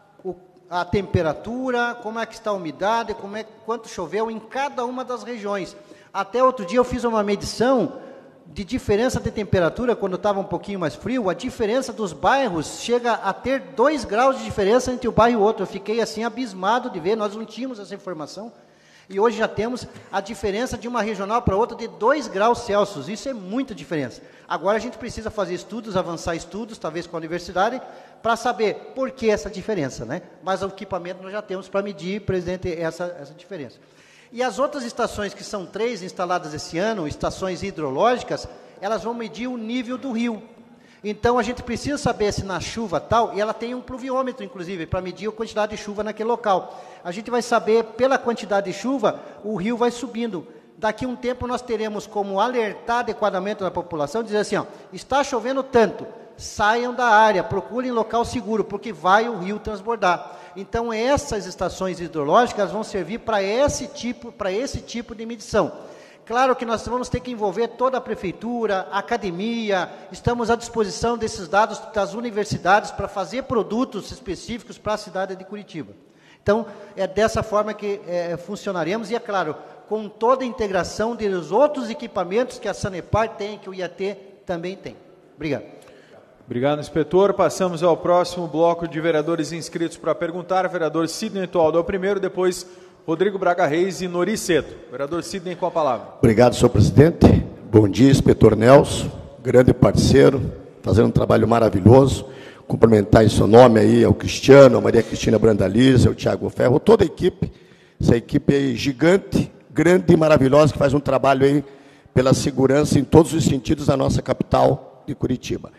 a temperatura, como é que está a umidade, quanto choveu em cada uma das regiões. Até outro dia eu fiz uma medição de diferença de temperatura, quando estava um pouquinho mais frio, a diferença dos bairros chega a ter 2 graus de diferença entre um bairro e outro. Eu fiquei assim abismado de ver, nós não tínhamos essa informação. E hoje já temos a diferença de uma regional para outra de 2 graus Celsius. Isso é muita diferença. Agora a gente precisa fazer estudos, avançar estudos, talvez com a universidade, para saber por que essa diferença, né? Mas o equipamento nós já temos para medir, presidente, essa diferença. E as outras estações, que são 3 instaladas esse ano, estações hidrológicas, elas vão medir o nível do rio. Então, a gente precisa saber se na chuva tal, e ela tem um pluviômetro, inclusive, para medir a quantidade de chuva naquele local. A gente vai saber, pela quantidade de chuva, o rio vai subindo. Daqui a um tempo, nós teremos como alertar adequadamente a população, dizer assim, ó, está chovendo tanto, saiam da área, procurem local seguro, porque vai o rio transbordar. Então, essas estações hidrológicas vão servir para esse tipo de medição. Claro que nós vamos ter que envolver toda a prefeitura, a academia, estamos à disposição desses dados das universidades para fazer produtos específicos para a cidade de Curitiba. Então, é dessa forma que funcionaremos e, é claro, com toda a integração dos outros equipamentos que a Sanepar tem, que o IAT também tem. Obrigado. Obrigado, inspetor. Passamos ao próximo bloco de vereadores inscritos para perguntar. Vereador Sidney Tualdo é o primeiro, depois Rodrigo Braga Reis e Nori Seto. Vereador Sidney, com a palavra. Obrigado, senhor presidente. Bom dia, inspetor Nelson, grande parceiro, fazendo um trabalho maravilhoso. Cumprimentar em seu nome aí ao Cristiano, a Maria Cristina Brandaliza, ao Tiago Ferro, toda a equipe, essa equipe aí gigante, grande e maravilhosa, que faz um trabalho aí pela segurança em todos os sentidos da nossa capital de Curitiba.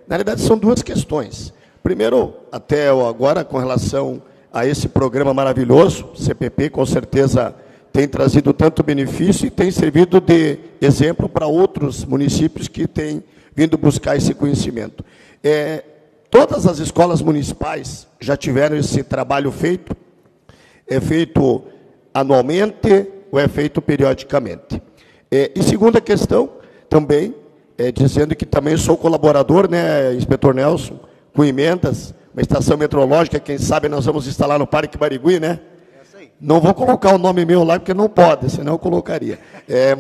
Na realidade, são 2 questões. Primeiro, até agora, com relação a esse programa maravilhoso, CPP, com certeza tem trazido tanto benefício e tem servido de exemplo para outros municípios que têm vindo buscar esse conhecimento. Todas as escolas municipais já tiveram esse trabalho feito, é feito anualmente ou é feito periodicamente. E segunda questão, também, dizendo que também sou colaborador, né, inspetor Nelson, com emendas, uma estação meteorológica, quem sabe nós vamos instalar no Parque Barigui, né? Não vou colocar o nome meu lá, porque não pode, senão eu colocaria.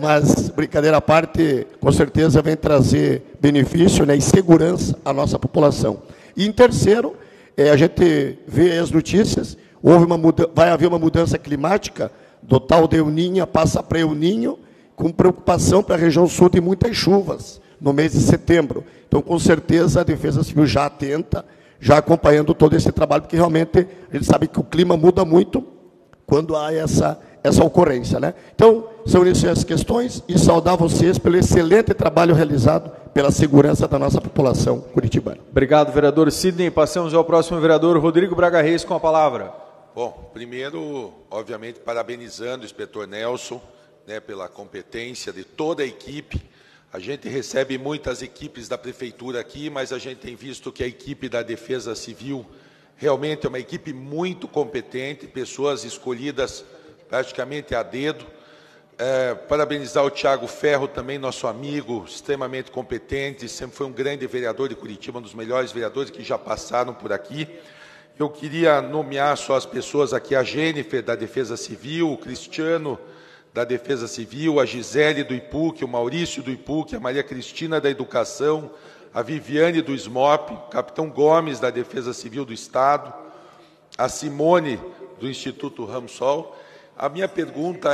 Mas, brincadeira à parte, com certeza vem trazer benefício, né, e segurança à nossa população. E em terceiro, a gente vê as notícias, vai haver uma mudança climática, do tal de El Niño passa para El Niño, com preocupação para a região sul de muitas chuvas, no mês de setembro. Então, com certeza, a Defesa Civil já atenta, já acompanhando todo esse trabalho, porque realmente a gente sabe que o clima muda muito quando há essa ocorrência, né? Então, são essas questões e saudar vocês pelo excelente trabalho realizado pela segurança da nossa população curitibana. Obrigado, vereador Sidney. Passamos ao próximo vereador, Rodrigo Braga Reis, com a palavra. Bom, primeiro, obviamente, parabenizando o inspetor Nelson, né, pela competência de toda a equipe. A gente recebe muitas equipes da prefeitura aqui, mas a gente tem visto que a equipe da Defesa Civil realmente é uma equipe muito competente, pessoas escolhidas praticamente a dedo. Parabenizar o Tiago Ferro, também nosso amigo, extremamente competente, sempre foi um grande vereador de Curitiba, um dos melhores vereadores que já passaram por aqui. Eu queria nomear só as pessoas aqui, a Jennifer, da Defesa Civil, o Cristiano, da Defesa Civil, a Gisele, do IPUC, o Maurício, do IPUC, a Maria Cristina, da Educação, a Viviane, do SMOP, o Capitão Gomes, da Defesa Civil do Estado, a Simone, do Instituto Ramsol. A minha pergunta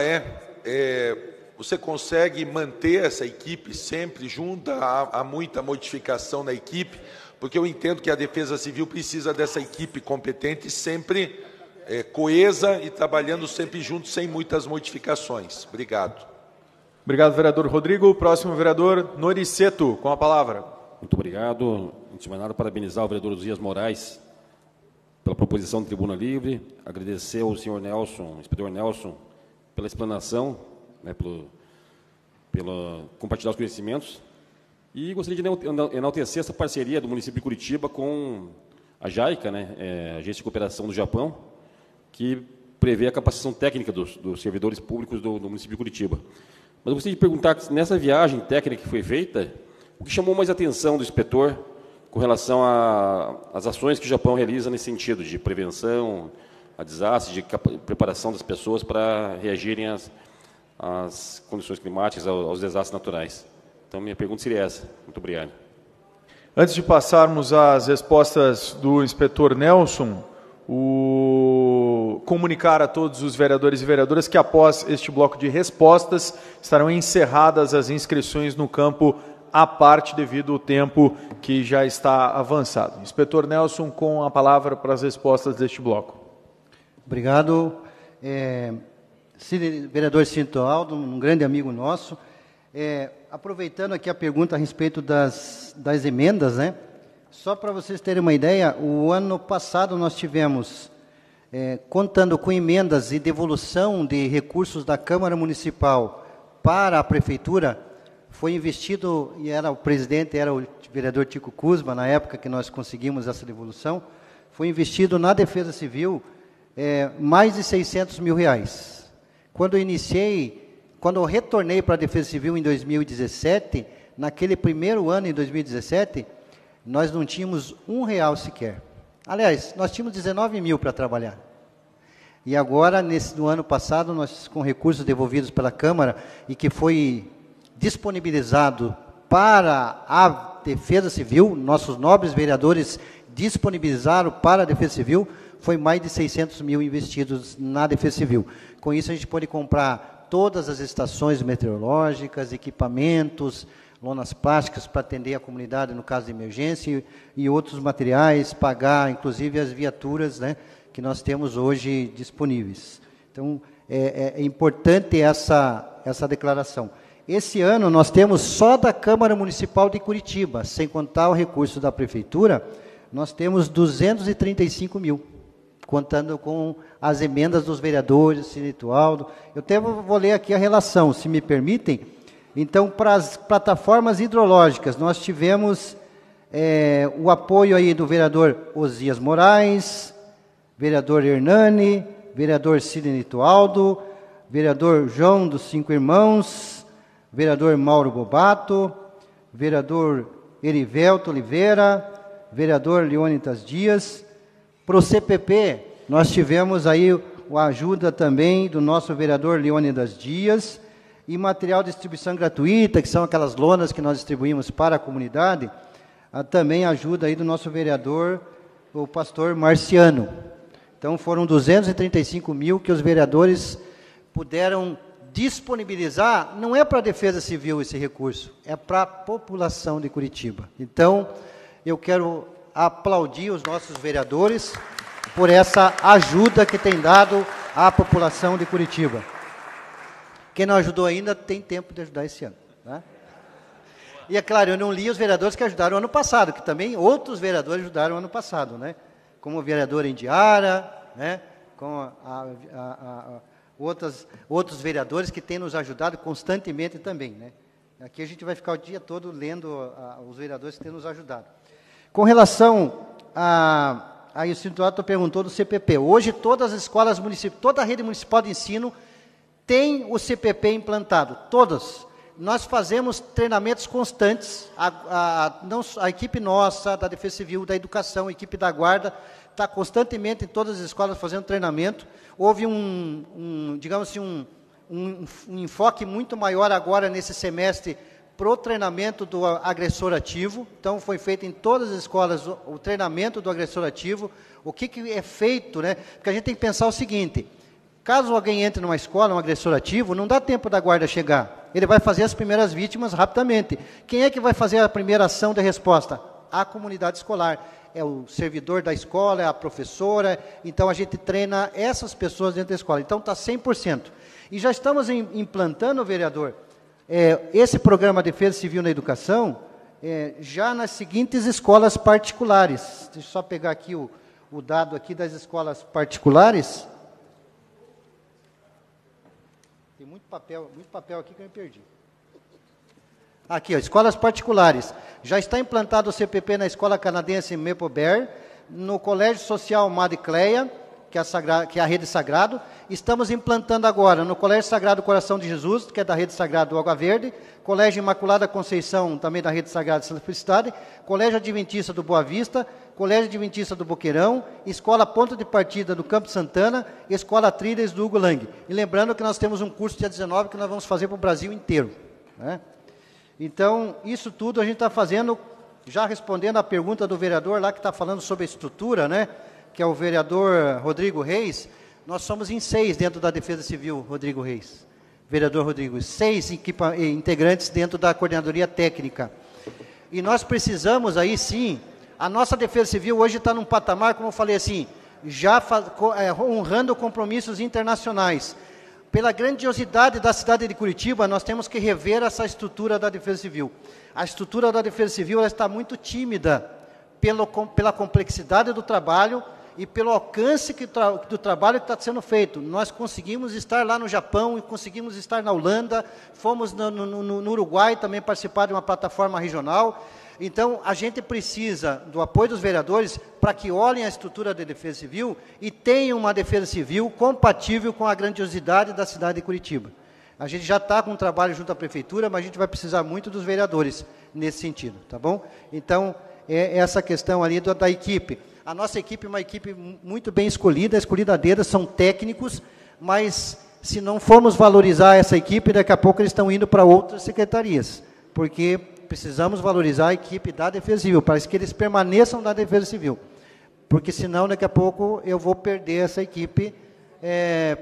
você consegue manter essa equipe sempre junta? Há muita modificação na equipe? Porque eu entendo que a Defesa Civil precisa dessa equipe competente sempre coesa e trabalhando sempre junto, sem muitas modificações. Obrigado. Obrigado, vereador Rodrigo. Próximo vereador, Nori Seto, com a palavra. Muito obrigado. Antes de mais nada, parabenizar o vereador Osias Moraes pela proposição de tribuna livre, agradecer ao senhor Nelson, inspetor Nelson, pela explanação, né, pela compartilhar os conhecimentos, e gostaria de enaltecer essa parceria do município de Curitiba com a JICA, né, a Agência de Cooperação do Japão, que prevê a capacitação técnica dos servidores públicos do município de Curitiba. Mas eu gostaria de perguntar, nessa viagem técnica que foi feita, o que chamou mais a atenção do inspetor com relação às ações que o Japão realiza nesse sentido de prevenção a desastres, de preparação das pessoas para reagirem às condições climáticas, aos desastres naturais? Então, minha pergunta seria essa. Muito obrigado. Antes de passarmos às respostas do inspetor Nelson, comunicar a todos os vereadores e vereadoras que após este bloco de respostas estarão encerradas as inscrições no campo à parte devido ao tempo que já está avançado. Inspetor Nelson, com a palavra para as respostas deste bloco. Obrigado. Vereador Cinto Aldo, um grande amigo nosso. Aproveitando aqui a pergunta a respeito das emendas, né? Só para vocês terem uma ideia, o ano passado nós tivemos, contando com emendas e devolução de recursos da Câmara Municipal para a Prefeitura, foi investido, e o presidente era o vereador Tico Kuzma, na época que nós conseguimos essa devolução, foi investido na Defesa Civil mais de R$600 mil. Quando eu retornei para a Defesa Civil em 2017, naquele primeiro ano, em 2017, nós não tínhamos R$1 sequer. Aliás, nós tínhamos 19 mil para trabalhar. E agora, no ano passado, nós, com recursos devolvidos pela Câmara, e que foi disponibilizado para a Defesa Civil, nossos nobres vereadores disponibilizaram para a Defesa Civil, foi mais de 600 mil investidos na Defesa Civil. Com isso, a gente pode comprar todas as estações meteorológicas, equipamentos, lonas plásticas para atender a comunidade no caso de emergência e outros materiais, pagar inclusive as viaturas, né, que nós temos hoje disponíveis. Então, é importante essa declaração. Esse ano nós temos só da Câmara Municipal de Curitiba, sem contar o recurso da Prefeitura, nós temos 235 mil, contando com as emendas dos vereadores, Cinto Aldo. Eu até vou ler aqui a relação, se me permitem. Então, para as plataformas hidrológicas, nós tivemos o apoio aí do vereador Osias Moraes, vereador Hernani, vereador Cinto Aldo, vereador João dos Cinco Irmãos, vereador Mauro Bobato, vereador Erivelto Oliveira, vereador Leônidas Dias. Para o CPP, nós tivemos aí a ajuda também do nosso vereador Leônidas Dias, e material de distribuição gratuita, que são aquelas lonas que nós distribuímos para a comunidade, também ajuda aí do nosso vereador, o pastor Marciano. Então, foram 235 mil que os vereadores puderam disponibilizar, não é para a Defesa Civil esse recurso, é para a população de Curitiba. Então, eu quero aplaudir os nossos vereadores por essa ajuda que tem dado à população de Curitiba. Quem não ajudou ainda tem tempo de ajudar esse ano. Né? E é claro, eu não li os vereadores que ajudaram ano passado, que também outros vereadores ajudaram ano passado, né? Como o vereador Indiara, né? Com outros vereadores que têm nos ajudado constantemente também. Né? Aqui a gente vai ficar o dia todo lendo os vereadores que têm nos ajudado. Com relação aí o Cinto Aldo perguntou do CPP. Hoje todas as escolas municipais, toda a rede municipal de ensino tem o CPP implantado, todas. Nós fazemos treinamentos constantes, a equipe nossa, da Defesa Civil, da Educação, a equipe da Guarda, está constantemente em todas as escolas fazendo treinamento. Houve digamos assim, um enfoque muito maior agora nesse semestre para o treinamento do agressor ativo. Então, foi feito em todas as escolas o treinamento do agressor ativo. O que é feito, né? Porque a gente tem que pensar o seguinte: caso alguém entre numa escola, um agressor ativo, não dá tempo da guarda chegar. Ele vai fazer as primeiras vítimas rapidamente. Quem é que vai fazer a primeira ação de resposta? A comunidade escolar. É o servidor da escola, é a professora. Então, a gente treina essas pessoas dentro da escola. Então, está 100%. E já estamos implantando, vereador, esse programa Defesa Civil na Educação, já nas seguintes escolas particulares. Deixa eu só pegar aqui o dado aqui das escolas particulares. Tem muito papel aqui que eu me perdi. Aqui, ó, escolas particulares. Já está implantado o CPP na Escola Canadense Maplebear, no Colégio Social Madre Cleia, que é a Rede Sagrado. Estamos implantando agora no Colégio Sagrado Coração de Jesus, que é da Rede Sagrado do Água Verde, Colégio Imaculada Conceição, também da Rede Sagrada de Santa Felicidade, Colégio Adventista do Boa Vista, Colégio Adventista do Boqueirão, Escola Ponto de Partida do Campo Santana, Escola Trilhas do Hugo Lang. E lembrando que nós temos um curso dia 19 que nós vamos fazer para o Brasil inteiro. Né? Então, isso tudo a gente está fazendo, já respondendo a pergunta do vereador lá que está falando sobre a estrutura, né? Que é o vereador Rodrigo Reis. Nós somos em 6 dentro da Defesa Civil, Rodrigo Reis. Vereador Rodrigo, 6 integrantes dentro da coordenadoria técnica. E nós precisamos aí sim, a nossa Defesa Civil hoje está num patamar, como eu falei assim, já honrando compromissos internacionais. Pela grandiosidade da cidade de Curitiba, nós temos que rever essa estrutura da Defesa Civil. A estrutura da Defesa Civil ela está muito tímida pela complexidade do trabalho e pelo alcance do trabalho que está sendo feito. Nós conseguimos estar lá no Japão e conseguimos estar na Holanda, fomos no Uruguai também participar de uma plataforma regional. Então, a gente precisa do apoio dos vereadores para que olhem a estrutura da Defesa Civil e tenham uma Defesa Civil compatível com a grandiosidade da cidade de Curitiba. A gente já está com um trabalho junto à Prefeitura, mas a gente vai precisar muito dos vereadores nesse sentido, tá bom? Então, é essa questão ali da equipe. A nossa equipe é uma equipe muito bem escolhida a dedo, são técnicos, mas se não formos valorizar essa equipe, daqui a pouco eles estão indo para outras secretarias, porque precisamos valorizar a equipe da Defesa Civil, para que eles permaneçam na Defesa Civil, porque senão daqui a pouco eu vou perder essa equipe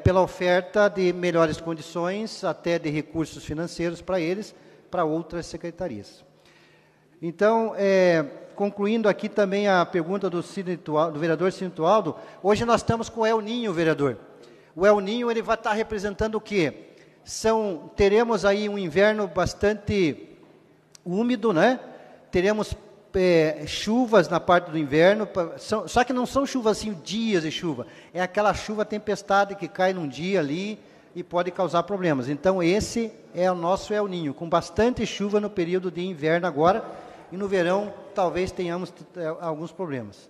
pela oferta de melhores condições, até de recursos financeiros para eles, para outras secretarias. Então, concluindo aqui também a pergunta do vereador Cinto Aldo, hoje nós estamos com o El Ninho, vereador. O El Ninho ele vai estar representando o quê? Teremos aí um inverno bastante úmido, né? Teremos chuvas na parte do inverno, só que não são chuvas assim, dias de chuva, é aquela chuva tempestade que cai num dia ali e pode causar problemas. Então, esse é o nosso El Ninho, com bastante chuva no período de inverno agora, e no verão talvez tenhamos alguns problemas.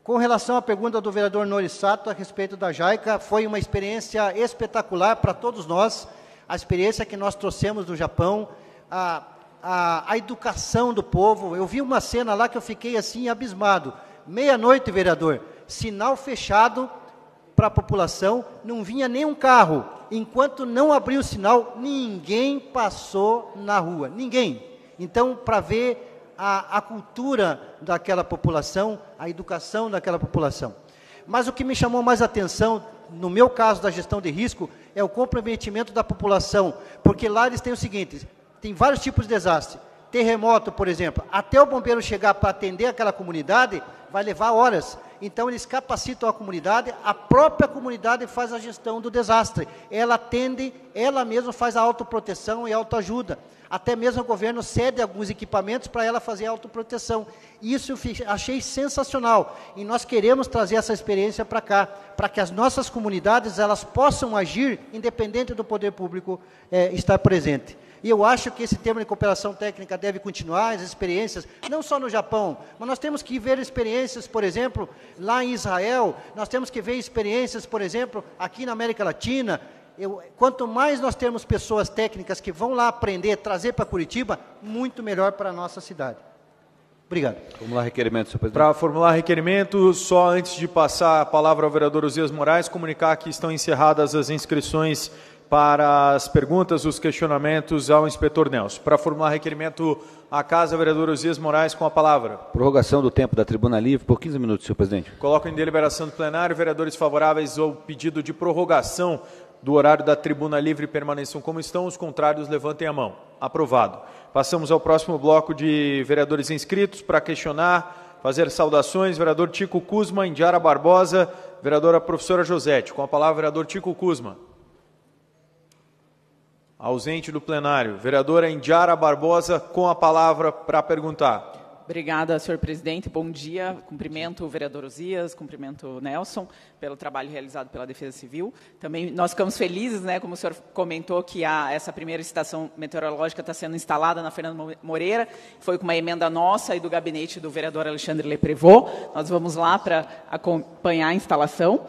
Com relação à pergunta do vereador Norisato a respeito da JICA, foi uma experiência espetacular para todos nós, a experiência que nós trouxemos do Japão, a educação do povo. Eu vi uma cena lá que eu fiquei assim abismado. Meia-noite, vereador, sinal fechado para a população, não vinha nenhum carro. Enquanto não abriu o sinal, ninguém passou na rua, ninguém. Então, para ver a cultura daquela população, a educação daquela população. Mas o que me chamou mais atenção, no meu caso da gestão de risco, é o comprometimento da população, porque lá eles têm o seguinte, tem vários tipos de desastre. Terremoto, por exemplo, até o bombeiro chegar para atender aquela comunidade, vai levar horas. Então, eles capacitam a comunidade, a própria comunidade faz a gestão do desastre. Ela atende, ela mesma faz a autoproteção e autoajuda. Até mesmo o governo cede alguns equipamentos para ela fazer a autoproteção. Isso eu achei sensacional. E nós queremos trazer essa experiência para cá, para que as nossas comunidades elas possam agir, independente do poder público estar presente. E eu acho que esse termo de cooperação técnica deve continuar, as experiências, não só no Japão, mas nós temos que ver experiências, por exemplo, lá em Israel, nós temos que ver experiências, por exemplo, aqui na América Latina. Quanto mais nós temos pessoas técnicas que vão lá aprender, trazer para Curitiba, muito melhor para a nossa cidade. Obrigado. Formular requerimento, senhor presidente. Para formular requerimento, só antes de passar a palavra ao vereador Osias Moraes, comunicar que estão encerradas as inscrições para as perguntas, os questionamentos ao inspetor Nelson. Para formular requerimento à casa, vereador Osias Moraes, com a palavra. Prorrogação do tempo da tribuna livre por 15 minutos, senhor presidente. Coloco em deliberação do plenário. Vereadores favoráveis ao pedido de prorrogação do horário da tribuna livre permaneçam como estão. Os contrários, levantem a mão. Aprovado. Passamos ao próximo bloco de vereadores inscritos para questionar, fazer saudações. Vereador Tico Kuzma, Indiara Barbosa, vereadora professora Josete. Com a palavra, vereador Tico Kuzma. Ausente do plenário. Vereadora Indiara Barbosa, com a palavra para perguntar. Obrigada, senhor presidente. Bom dia. Cumprimento o vereador Osias, cumprimento o Nelson pelo trabalho realizado pela Defesa Civil. Também nós ficamos felizes, né, como o senhor comentou, que essa primeira estação meteorológica está sendo instalada na Fernando Moreira. Foi com uma emenda nossa e do gabinete do vereador Alexandre Leprevot. Nós vamos lá para acompanhar a instalação.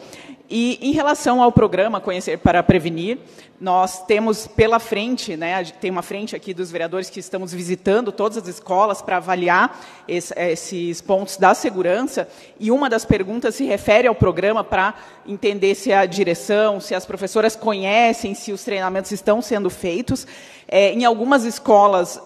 E em relação ao programa Conhecer para Prevenir, nós temos pela frente, né, tem uma frente aqui dos vereadores que estamos visitando todas as escolas para avaliar esses pontos da segurança, e uma das perguntas se refere ao programa para entender se a direção, se as professoras conhecem, se os treinamentos estão sendo feitos. Em algumas escolas,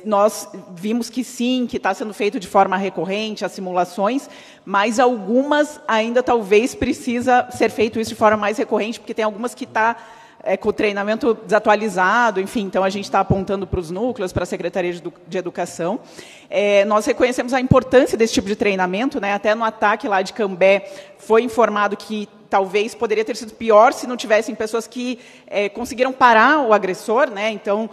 nós vimos que sim, que está sendo feito de forma recorrente, as simulações, mas algumas ainda talvez precisa ser feito isso de forma mais recorrente, porque tem algumas que está com o treinamento desatualizado, enfim, então a gente está apontando para os núcleos, para a Secretaria de Educação. Nós reconhecemos a importância desse tipo de treinamento, né? Até no ataque lá de Cambé foi informado que talvez poderia ter sido pior se não tivessem pessoas que conseguiram parar o agressor, né? Então,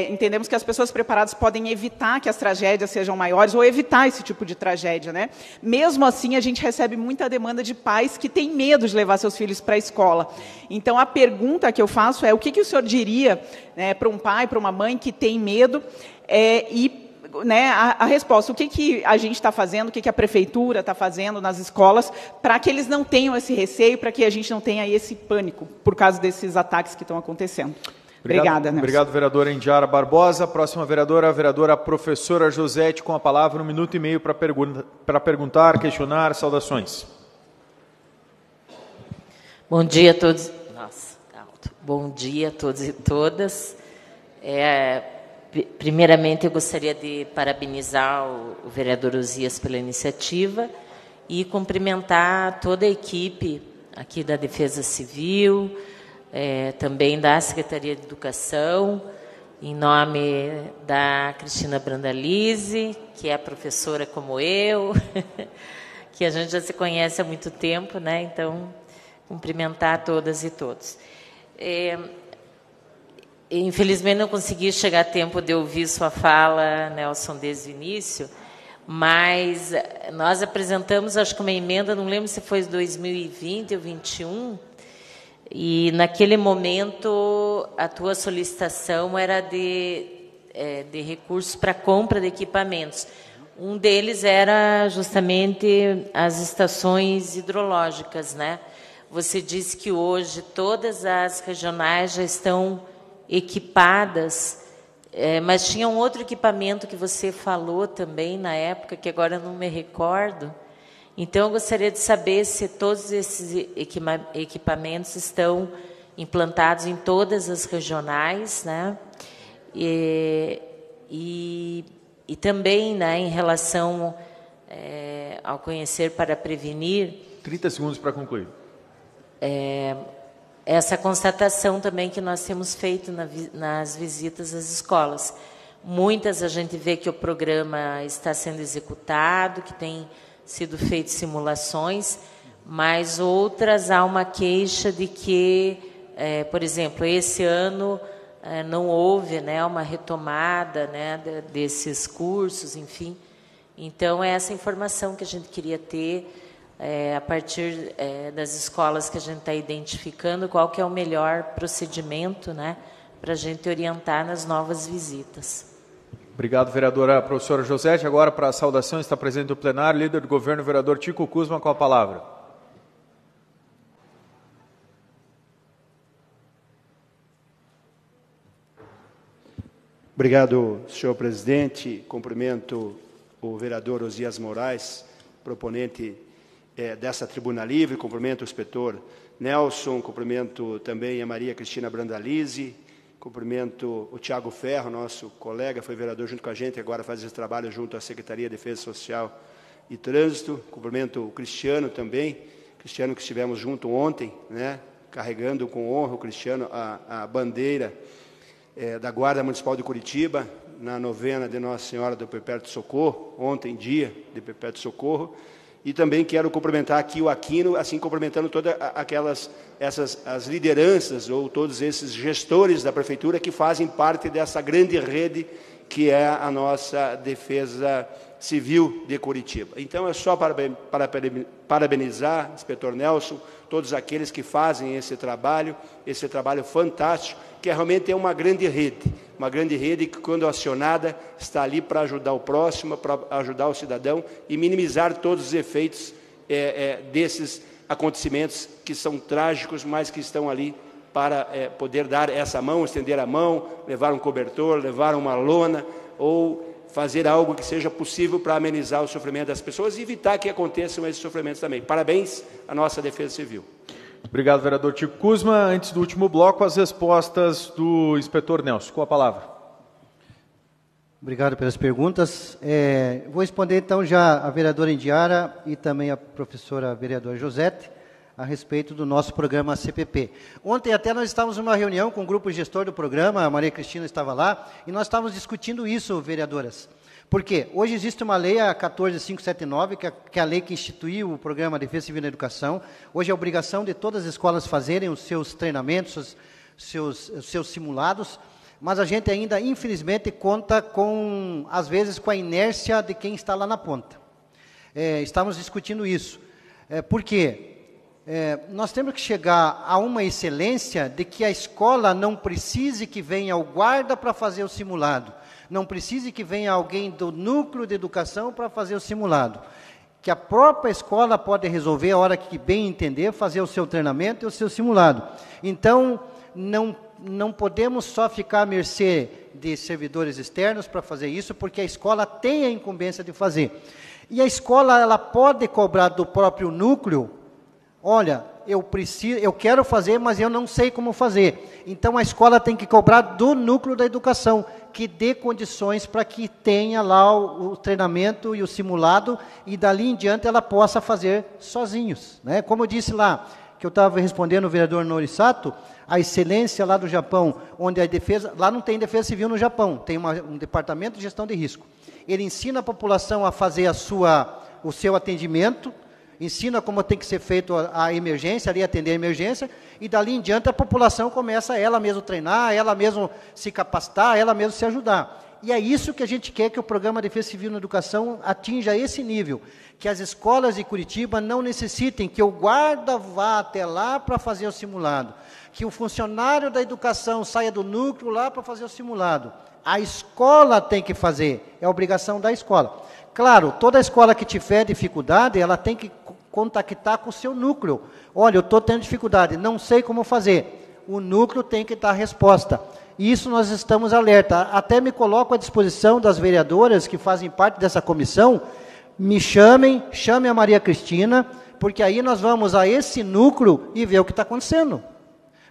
entendemos que as pessoas preparadas podem evitar que as tragédias sejam maiores ou evitar esse tipo de tragédia, né? Mesmo assim, a gente recebe muita demanda de pais que têm medo de levar seus filhos para a escola. Então, a pergunta que eu faço é: o que o senhor diria, né, para um pai, para uma mãe que tem medo, né, a resposta, o que a gente está fazendo, o que a prefeitura está fazendo nas escolas para que eles não tenham esse receio, para que a gente não tenha esse pânico por causa desses ataques que estão acontecendo. Obrigada, Nelson. Obrigado, vereadora Indiara Barbosa. Próxima vereadora, a vereadora professora Josete, com a palavra, 1 minuto e meio para perguntar, questionar, saudações. Bom dia a todos. Nossa, alto. Bom dia a todos e todas. Primeiramente, eu gostaria de parabenizar o vereador Osias pela iniciativa e cumprimentar toda a equipe aqui da Defesa Civil, também da Secretaria de Educação, em nome da Cristina Brandalize, que é professora como eu, que a gente já se conhece há muito tempo, né? Então, cumprimentar todas e todos. Infelizmente, não consegui chegar a tempo de ouvir sua fala, Nelson, desde o início, mas nós apresentamos, acho que uma emenda, não lembro se foi 2020 ou 2021, e naquele momento a tua solicitação era de recursos para compra de equipamentos. Um deles era justamente as estações hidrológicas, né? Você disse que hoje todas as regionais já estão equipadas, mas tinha um outro equipamento que você falou também na época, que agora não me recordo. Então, eu gostaria de saber se todos esses equipamentos estão implantados em todas as regionais, né? E também, né, em relação ao conhecer para prevenir... 30 segundos para concluir. Essa constatação também que nós temos feito nas visitas às escolas. Muitas a gente vê que o programa está sendo executado, que tem sido feitas simulações, mas outras há uma queixa de que, por exemplo, esse ano não houve, né, uma retomada, né, desses cursos, enfim. Então, é essa informação que a gente queria ter, a partir das escolas que a gente está identificando, qual que é o melhor procedimento, né, para a gente orientar nas novas visitas. Obrigado, vereadora professora Josete. Agora, para a saudação, está presente o plenário, líder do governo, vereador Tico Kuzma, com a palavra. Obrigado, senhor presidente. Cumprimento o vereador Osias Moraes, proponente dessa tribuna livre, cumprimento o inspetor Nelson, cumprimento também a Maria Cristina Brandalize, cumprimento o Tiago Ferro, nosso colega, foi vereador junto com a gente, agora faz esse trabalho junto à Secretaria de Defesa Social e Trânsito, cumprimento o Cristiano também, Cristiano que estivemos junto ontem, né, carregando com honra o Cristiano a bandeira da Guarda Municipal de Curitiba, na novena de Nossa Senhora do Perpétuo Socorro, ontem dia de Perpétuo Socorro. E também quero cumprimentar aqui o Aquino, assim cumprimentando todas as lideranças ou todos esses gestores da prefeitura que fazem parte dessa grande rede que é a nossa Defesa Civil de Curitiba. Então, é só parabenizar, inspetor Nelson, todos aqueles que fazem esse trabalho fantástico, que realmente é uma grande rede que, quando acionada, está ali para ajudar o próximo, para ajudar o cidadão e minimizar todos os efeitos desses acontecimentos que são trágicos, mas que estão ali para poder dar essa mão, estender a mão, levar um cobertor, levar uma lona, ou fazer algo que seja possível para amenizar o sofrimento das pessoas e evitar que aconteçam esses sofrimentos também. Parabéns à nossa Defesa Civil. Obrigado, vereador Tico Kuzma. Antes do último bloco, as respostas do inspetor Nelson. Com a palavra. Obrigado pelas perguntas. Vou responder, então, já a vereadora Indiara e também a professora vereadora Josete a respeito do nosso programa CPP. Ontem até nós estávamos numa reunião com o grupo gestor do programa, a Maria Cristina estava lá, e nós estávamos discutindo isso, vereadoras. Por quê? Hoje existe uma lei, a 14579, que é a lei que instituiu o programa Defesa Civil na Educação. Hoje é obrigação de todas as escolas fazerem os seus treinamentos, os seus simulados, mas a gente ainda, infelizmente, conta com, às vezes, com a inércia de quem está lá na ponta. Estamos discutindo isso. Por quê? Nós temos que chegar a uma excelência de que a escola não precise que venha o guarda para fazer o simulado, não precise que venha alguém do núcleo de educação para fazer o simulado, que a própria escola pode resolver, a hora que bem entender, fazer o seu treinamento e o seu simulado. Então, não podemos só ficar à mercê de servidores externos para fazer isso, porque a escola tem a incumbência de fazer. E a escola, ela pode cobrar do próprio núcleo: olha, eu quero fazer, mas eu não sei como fazer. Então, a escola tem que cobrar do núcleo da educação, que dê condições para que tenha lá o treinamento e o simulado, e dali em diante ela possa fazer sozinhos, né? Como eu disse lá, que eu estava respondendo o vereador Norisato, a excelência lá do Japão, onde a defesa, lá não tem defesa civil no Japão, tem um departamento de gestão de risco. Ele ensina a população a fazer o seu atendimento, ensina como tem que ser feito a emergência, ali atender a emergência, e dali em diante a população começa ela mesma treinar, ela mesma se capacitar, ela mesma se ajudar. E é isso que a gente quer, que o programa Defesa Civil na Educação atinja esse nível, que as escolas de Curitiba não necessitem que o guarda vá até lá para fazer o simulado, que o funcionário da educação saia do núcleo lá para fazer o simulado. A escola tem que fazer, é obrigação da escola. Claro, toda escola que tiver dificuldade, ela tem que contactar com o seu núcleo. Olha, eu estou tendo dificuldade, não sei como fazer. O núcleo tem que dar a resposta. Isso nós estamos alerta. Até me coloco à disposição das vereadoras que fazem parte dessa comissão, me chame a Maria Cristina, porque aí nós vamos a esse núcleo e ver o que está acontecendo.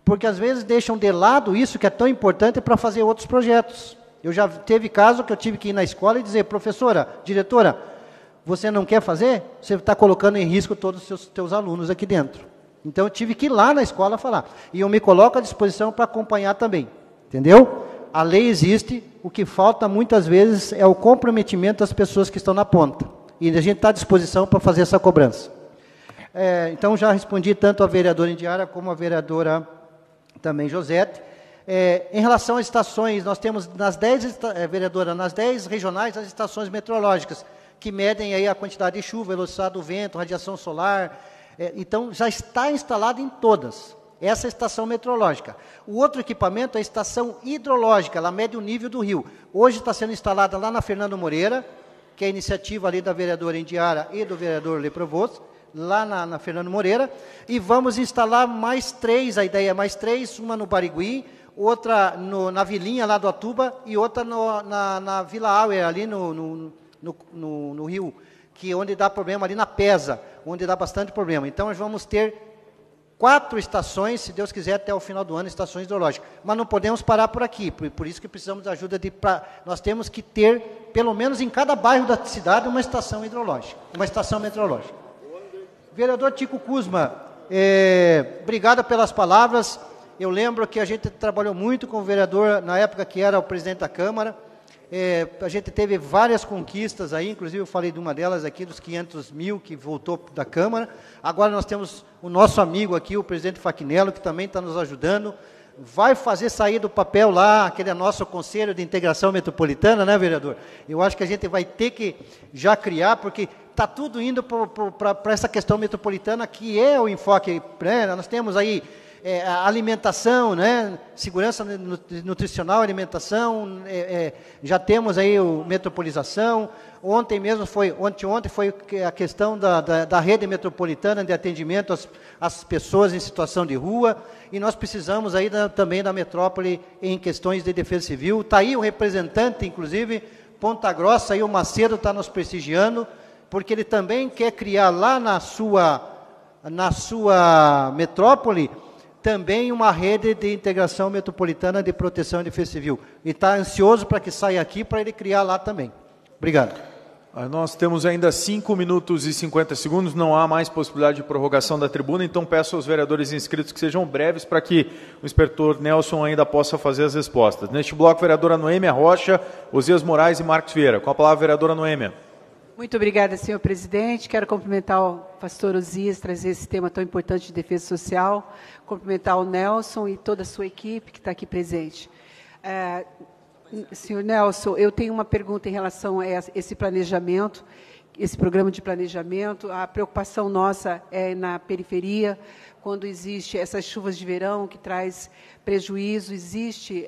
Porque às vezes deixam de lado isso que é tão importante para fazer outros projetos. Eu já teve caso que eu tive que ir na escola e dizer: professora, diretora, você não quer fazer? Você está colocando em risco todos os teus alunos aqui dentro. Então eu tive que ir lá na escola falar. E eu me coloco à disposição para acompanhar também. Entendeu? A lei existe, o que falta muitas vezes é o comprometimento das pessoas que estão na ponta. E a gente está à disposição para fazer essa cobrança. Então já respondi tanto a vereadora Indiara como a vereadora também Josete. Em relação às estações, nós temos nas 10, vereadora, nas 10 regionais as estações meteorológicas, que medem aí a quantidade de chuva, velocidade do vento, radiação solar. Então já está instalado em todas. Essa é a estação meteorológica. O outro equipamento é a estação hidrológica, ela mede o nível do rio. Hoje está sendo instalada lá na Fernando Moreira, que é a iniciativa ali da vereadora Indiara e do vereador Leprovost, lá na Fernando Moreira, e vamos instalar mais 3, a ideia é mais 3, uma no Barigui, outra na Vilinha lá do Atuba, e outra na Vila Auer, ali no rio, que onde dá problema, ali na Pesa, onde dá bastante problema. Então, nós vamos ter 4 estações, se Deus quiser, até o final do ano, estações hidrológicas. Mas não podemos parar por aqui, por isso que precisamos de ajuda nós temos que ter, pelo menos em cada bairro da cidade, uma estação hidrológica, uma estação meteorológica. Vereador Tico Kuzma, obrigado pelas palavras. Eu lembro que a gente trabalhou muito com o vereador, na época que era o presidente da Câmara. A gente teve várias conquistas aí, inclusive eu falei de uma delas aqui, dos 500 mil que voltou da Câmara. Agora nós temos o nosso amigo aqui, o presidente Fachinello, que também está nos ajudando. Vai fazer sair do papel lá, aquele nosso Conselho de Integração Metropolitana, né, vereador? Eu acho que a gente vai ter que já criar, porque está tudo indo para essa questão metropolitana, que é o enfoque, né? Nós temos aí a alimentação, né? Segurança nutricional, alimentação, já temos aí o metropolização. Ontem foi a questão da rede metropolitana de atendimento às pessoas em situação de rua, e nós precisamos aí também da metrópole em questões de defesa civil. Está aí o representante, inclusive, Ponta Grossa, aí o Macedo está nos prestigiando, porque ele também quer criar lá na sua metrópole também uma rede de integração metropolitana de proteção e defesa civil. E está ansioso para que saia aqui, para ele criar lá também. Obrigado. Nós temos ainda 5 minutos e 50 segundos, não há mais possibilidade de prorrogação da tribuna, então peço aos vereadores inscritos que sejam breves para que o inspetor Nelson ainda possa fazer as respostas. Neste bloco, vereadora Noêmia Rocha, Osias Moraes e Marcos Vieira. Com a palavra, vereadora Noêmia. Muito obrigada, senhor presidente. Quero cumprimentar o pastor Osias, trazer esse tema tão importante de defesa social, cumprimentar o Nelson e toda a sua equipe que está aqui presente. Senhor Nelson, eu tenho uma pergunta em relação a esse planejamento, esse programa de planejamento. A preocupação nossa é na periferia, quando existe essas chuvas de verão que traz prejuízo, existe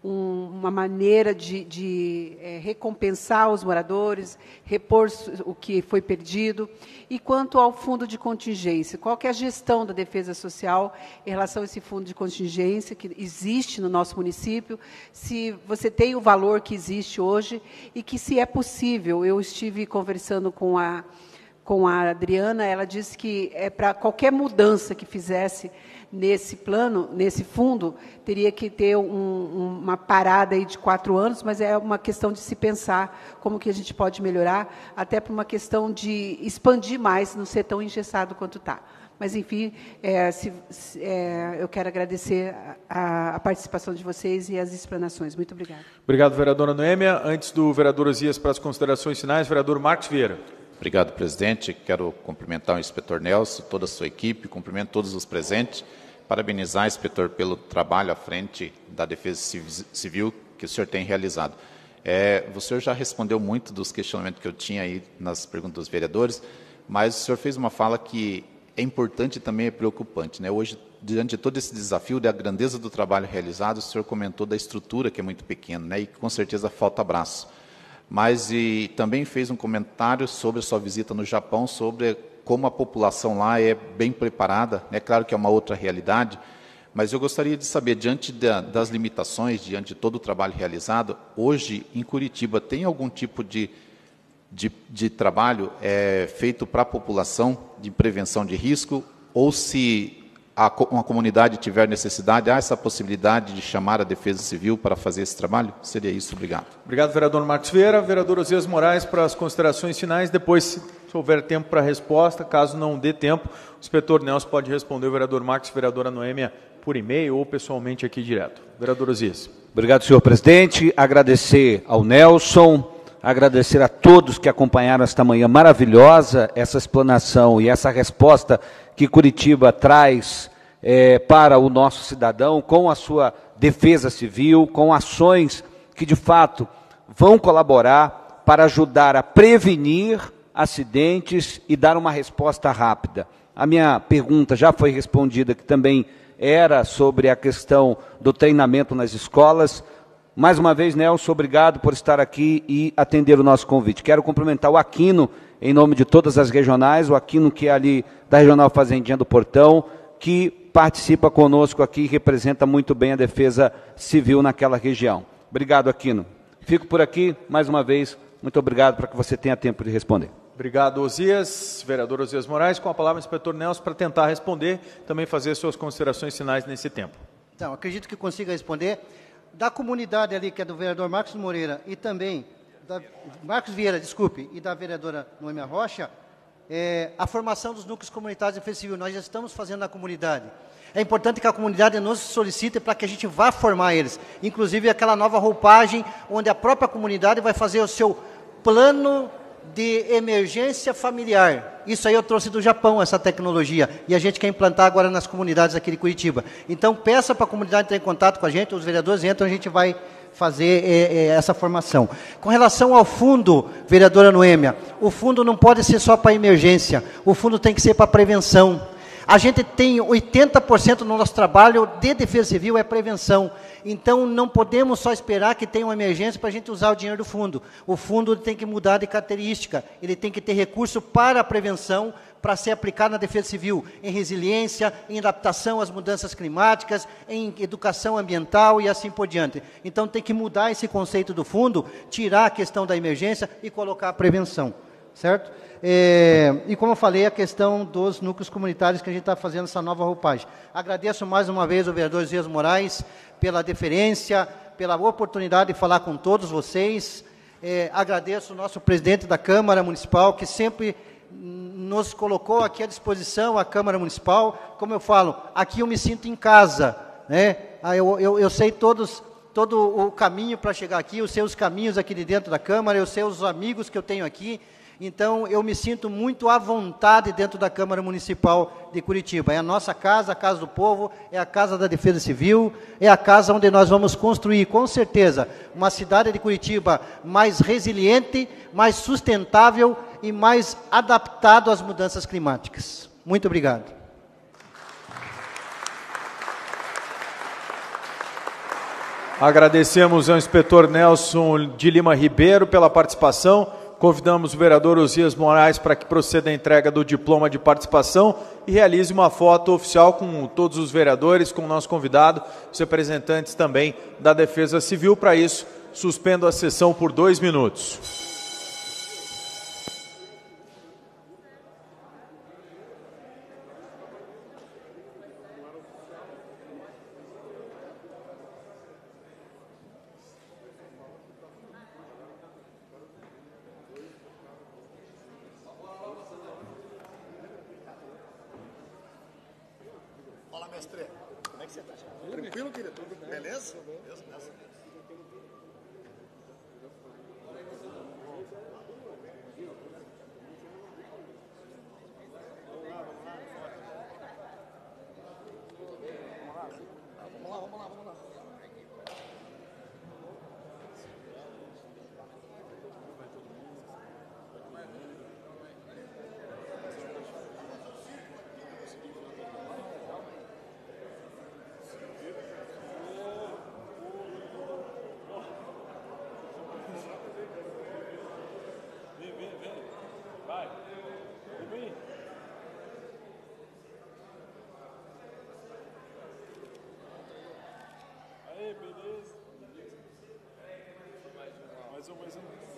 uma maneira de recompensar os moradores, repor o que foi perdido. E quanto ao fundo de contingência, qual que é a gestão da defesa social em relação a esse fundo de contingência que existe no nosso município, se você tem o valor que existe hoje e que, se é possível, eu estive conversando com a Adriana, ela disse que para qualquer mudança que fizesse nesse plano, nesse fundo, teria que ter uma parada aí de 4 anos, mas é uma questão de se pensar como que a gente pode melhorar, até por uma questão de expandir mais, não ser tão engessado quanto está. Mas, enfim, eu quero agradecer a participação de vocês e as explanações. Muito obrigada. Obrigado, vereadora Noêmia. Antes do vereador Osias para as considerações finais, vereador Marcos Vieira. Obrigado, presidente. Quero cumprimentar o inspetor Nelson, toda a sua equipe, cumprimento todos os presentes, parabenizar, inspetor, pelo trabalho à frente da Defesa Civil que o senhor tem realizado. O senhor já respondeu muito dos questionamentos que eu tinha aí nas perguntas dos vereadores, mas o senhor fez uma fala que é importante e também é preocupante, né? Hoje, diante de todo esse desafio, da grandeza do trabalho realizado, o senhor comentou da estrutura, que é muito pequena, né? E com certeza falta braço. Mas também fez um comentário sobre a sua visita no Japão, sobre como a população lá é bem preparada. É claro que é uma outra realidade, mas eu gostaria de saber, diante das limitações, diante de todo o trabalho realizado, hoje em Curitiba tem algum tipo de trabalho feito para a população de prevenção de risco, ou se uma comunidade tiver necessidade, há essa possibilidade de chamar a Defesa Civil para fazer esse trabalho? Seria isso, obrigado. Obrigado, vereador Marcos Vieira. Vereador Osias Moraes, para as considerações finais. Depois, se houver tempo para a resposta, caso não dê tempo, o inspetor Nelson pode responder o vereador Marcos e a vereadora Noêmia por e-mail ou pessoalmente aqui direto. Vereador Osias. Obrigado, senhor presidente. Agradecer ao Nelson, agradecer a todos que acompanharam esta manhã maravilhosa, essa explanação e essa resposta que Curitiba traz para o nosso cidadão, com a sua defesa civil, com ações que, de fato, vão colaborar para ajudar a prevenir acidentes e dar uma resposta rápida. A minha pergunta já foi respondida, que também era sobre a questão do treinamento nas escolas. Mais uma vez, Nelson, obrigado por estar aqui e atender o nosso convite. Quero cumprimentar o Aquino, em nome de todas as regionais, o Aquino que é ali da Regional Fazendinha do Portão, que participa conosco aqui e representa muito bem a defesa civil naquela região. Obrigado, Aquino. Fico por aqui, mais uma vez, muito obrigado, para que você tenha tempo de responder. Obrigado, Osias. Vereador Osias Moraes, com a palavra o inspetor Nelson para tentar responder, também fazer suas considerações finais nesse tempo. Então, acredito que consiga responder. Da comunidade ali, que é do vereador Marcos Moreira e também, Marcos Vieira, desculpe, e da vereadora Noêmia Rocha, a formação dos núcleos comunitários de defesa civil, nós já estamos fazendo na comunidade. É importante que a comunidade nos solicite para que a gente vá formar eles. Inclusive aquela nova roupagem, onde a própria comunidade vai fazer o seu plano de emergência familiar. Isso aí eu trouxe do Japão, essa tecnologia, e a gente quer implantar agora nas comunidades aqui de Curitiba. Então, peça para a comunidade entrar em contato com a gente, os vereadores entram, a gente vai fazer essa formação. Com relação ao fundo, vereadora Noêmia, o fundo não pode ser só para emergência, o fundo tem que ser para prevenção. A gente tem 80% do nosso trabalho de defesa civil é prevenção. Então, não podemos só esperar que tenha uma emergência para a gente usar o dinheiro do fundo. O fundo tem que mudar de característica. Ele tem que ter recurso para a prevenção, para ser aplicado na defesa civil, em resiliência, em adaptação às mudanças climáticas, em educação ambiental e assim por diante. Então, tem que mudar esse conceito do fundo, tirar a questão da emergência e colocar a prevenção, certo? E como eu falei, a questão dos núcleos comunitários que a gente está fazendo essa nova roupagem. Agradeço mais uma vez ao vereador Osias Moraes pela deferência, pela oportunidade de falar com todos vocês. Agradeço o nosso presidente da Câmara Municipal, que sempre nos colocou aqui à disposição, a Câmara Municipal. Como eu falo, aqui eu me sinto em casa, né? Eu sei todo o caminho para chegar aqui, eu sei os caminhos aqui de dentro da Câmara, eu sei os amigos que eu tenho aqui. Então, eu me sinto muito à vontade dentro da Câmara Municipal de Curitiba. É a nossa casa, a casa do povo, é a casa da Defesa Civil, é a casa onde nós vamos construir, com certeza, uma cidade de Curitiba mais resiliente, mais sustentável e mais adaptado às mudanças climáticas. Muito obrigado. Agradecemos ao inspetor Nelson de Lima Ribeiro pela participação. Convidamos o vereador Osias Moraes para que proceda a entrega do diploma de participação e realize uma foto oficial com todos os vereadores, com o nosso convidado, os representantes também da Defesa Civil. Para isso, suspendo a sessão por 2 minutos. Como é que você está? Tranquilo, querido? Tudo beleza? Beleza? Vamos lá. Mais um.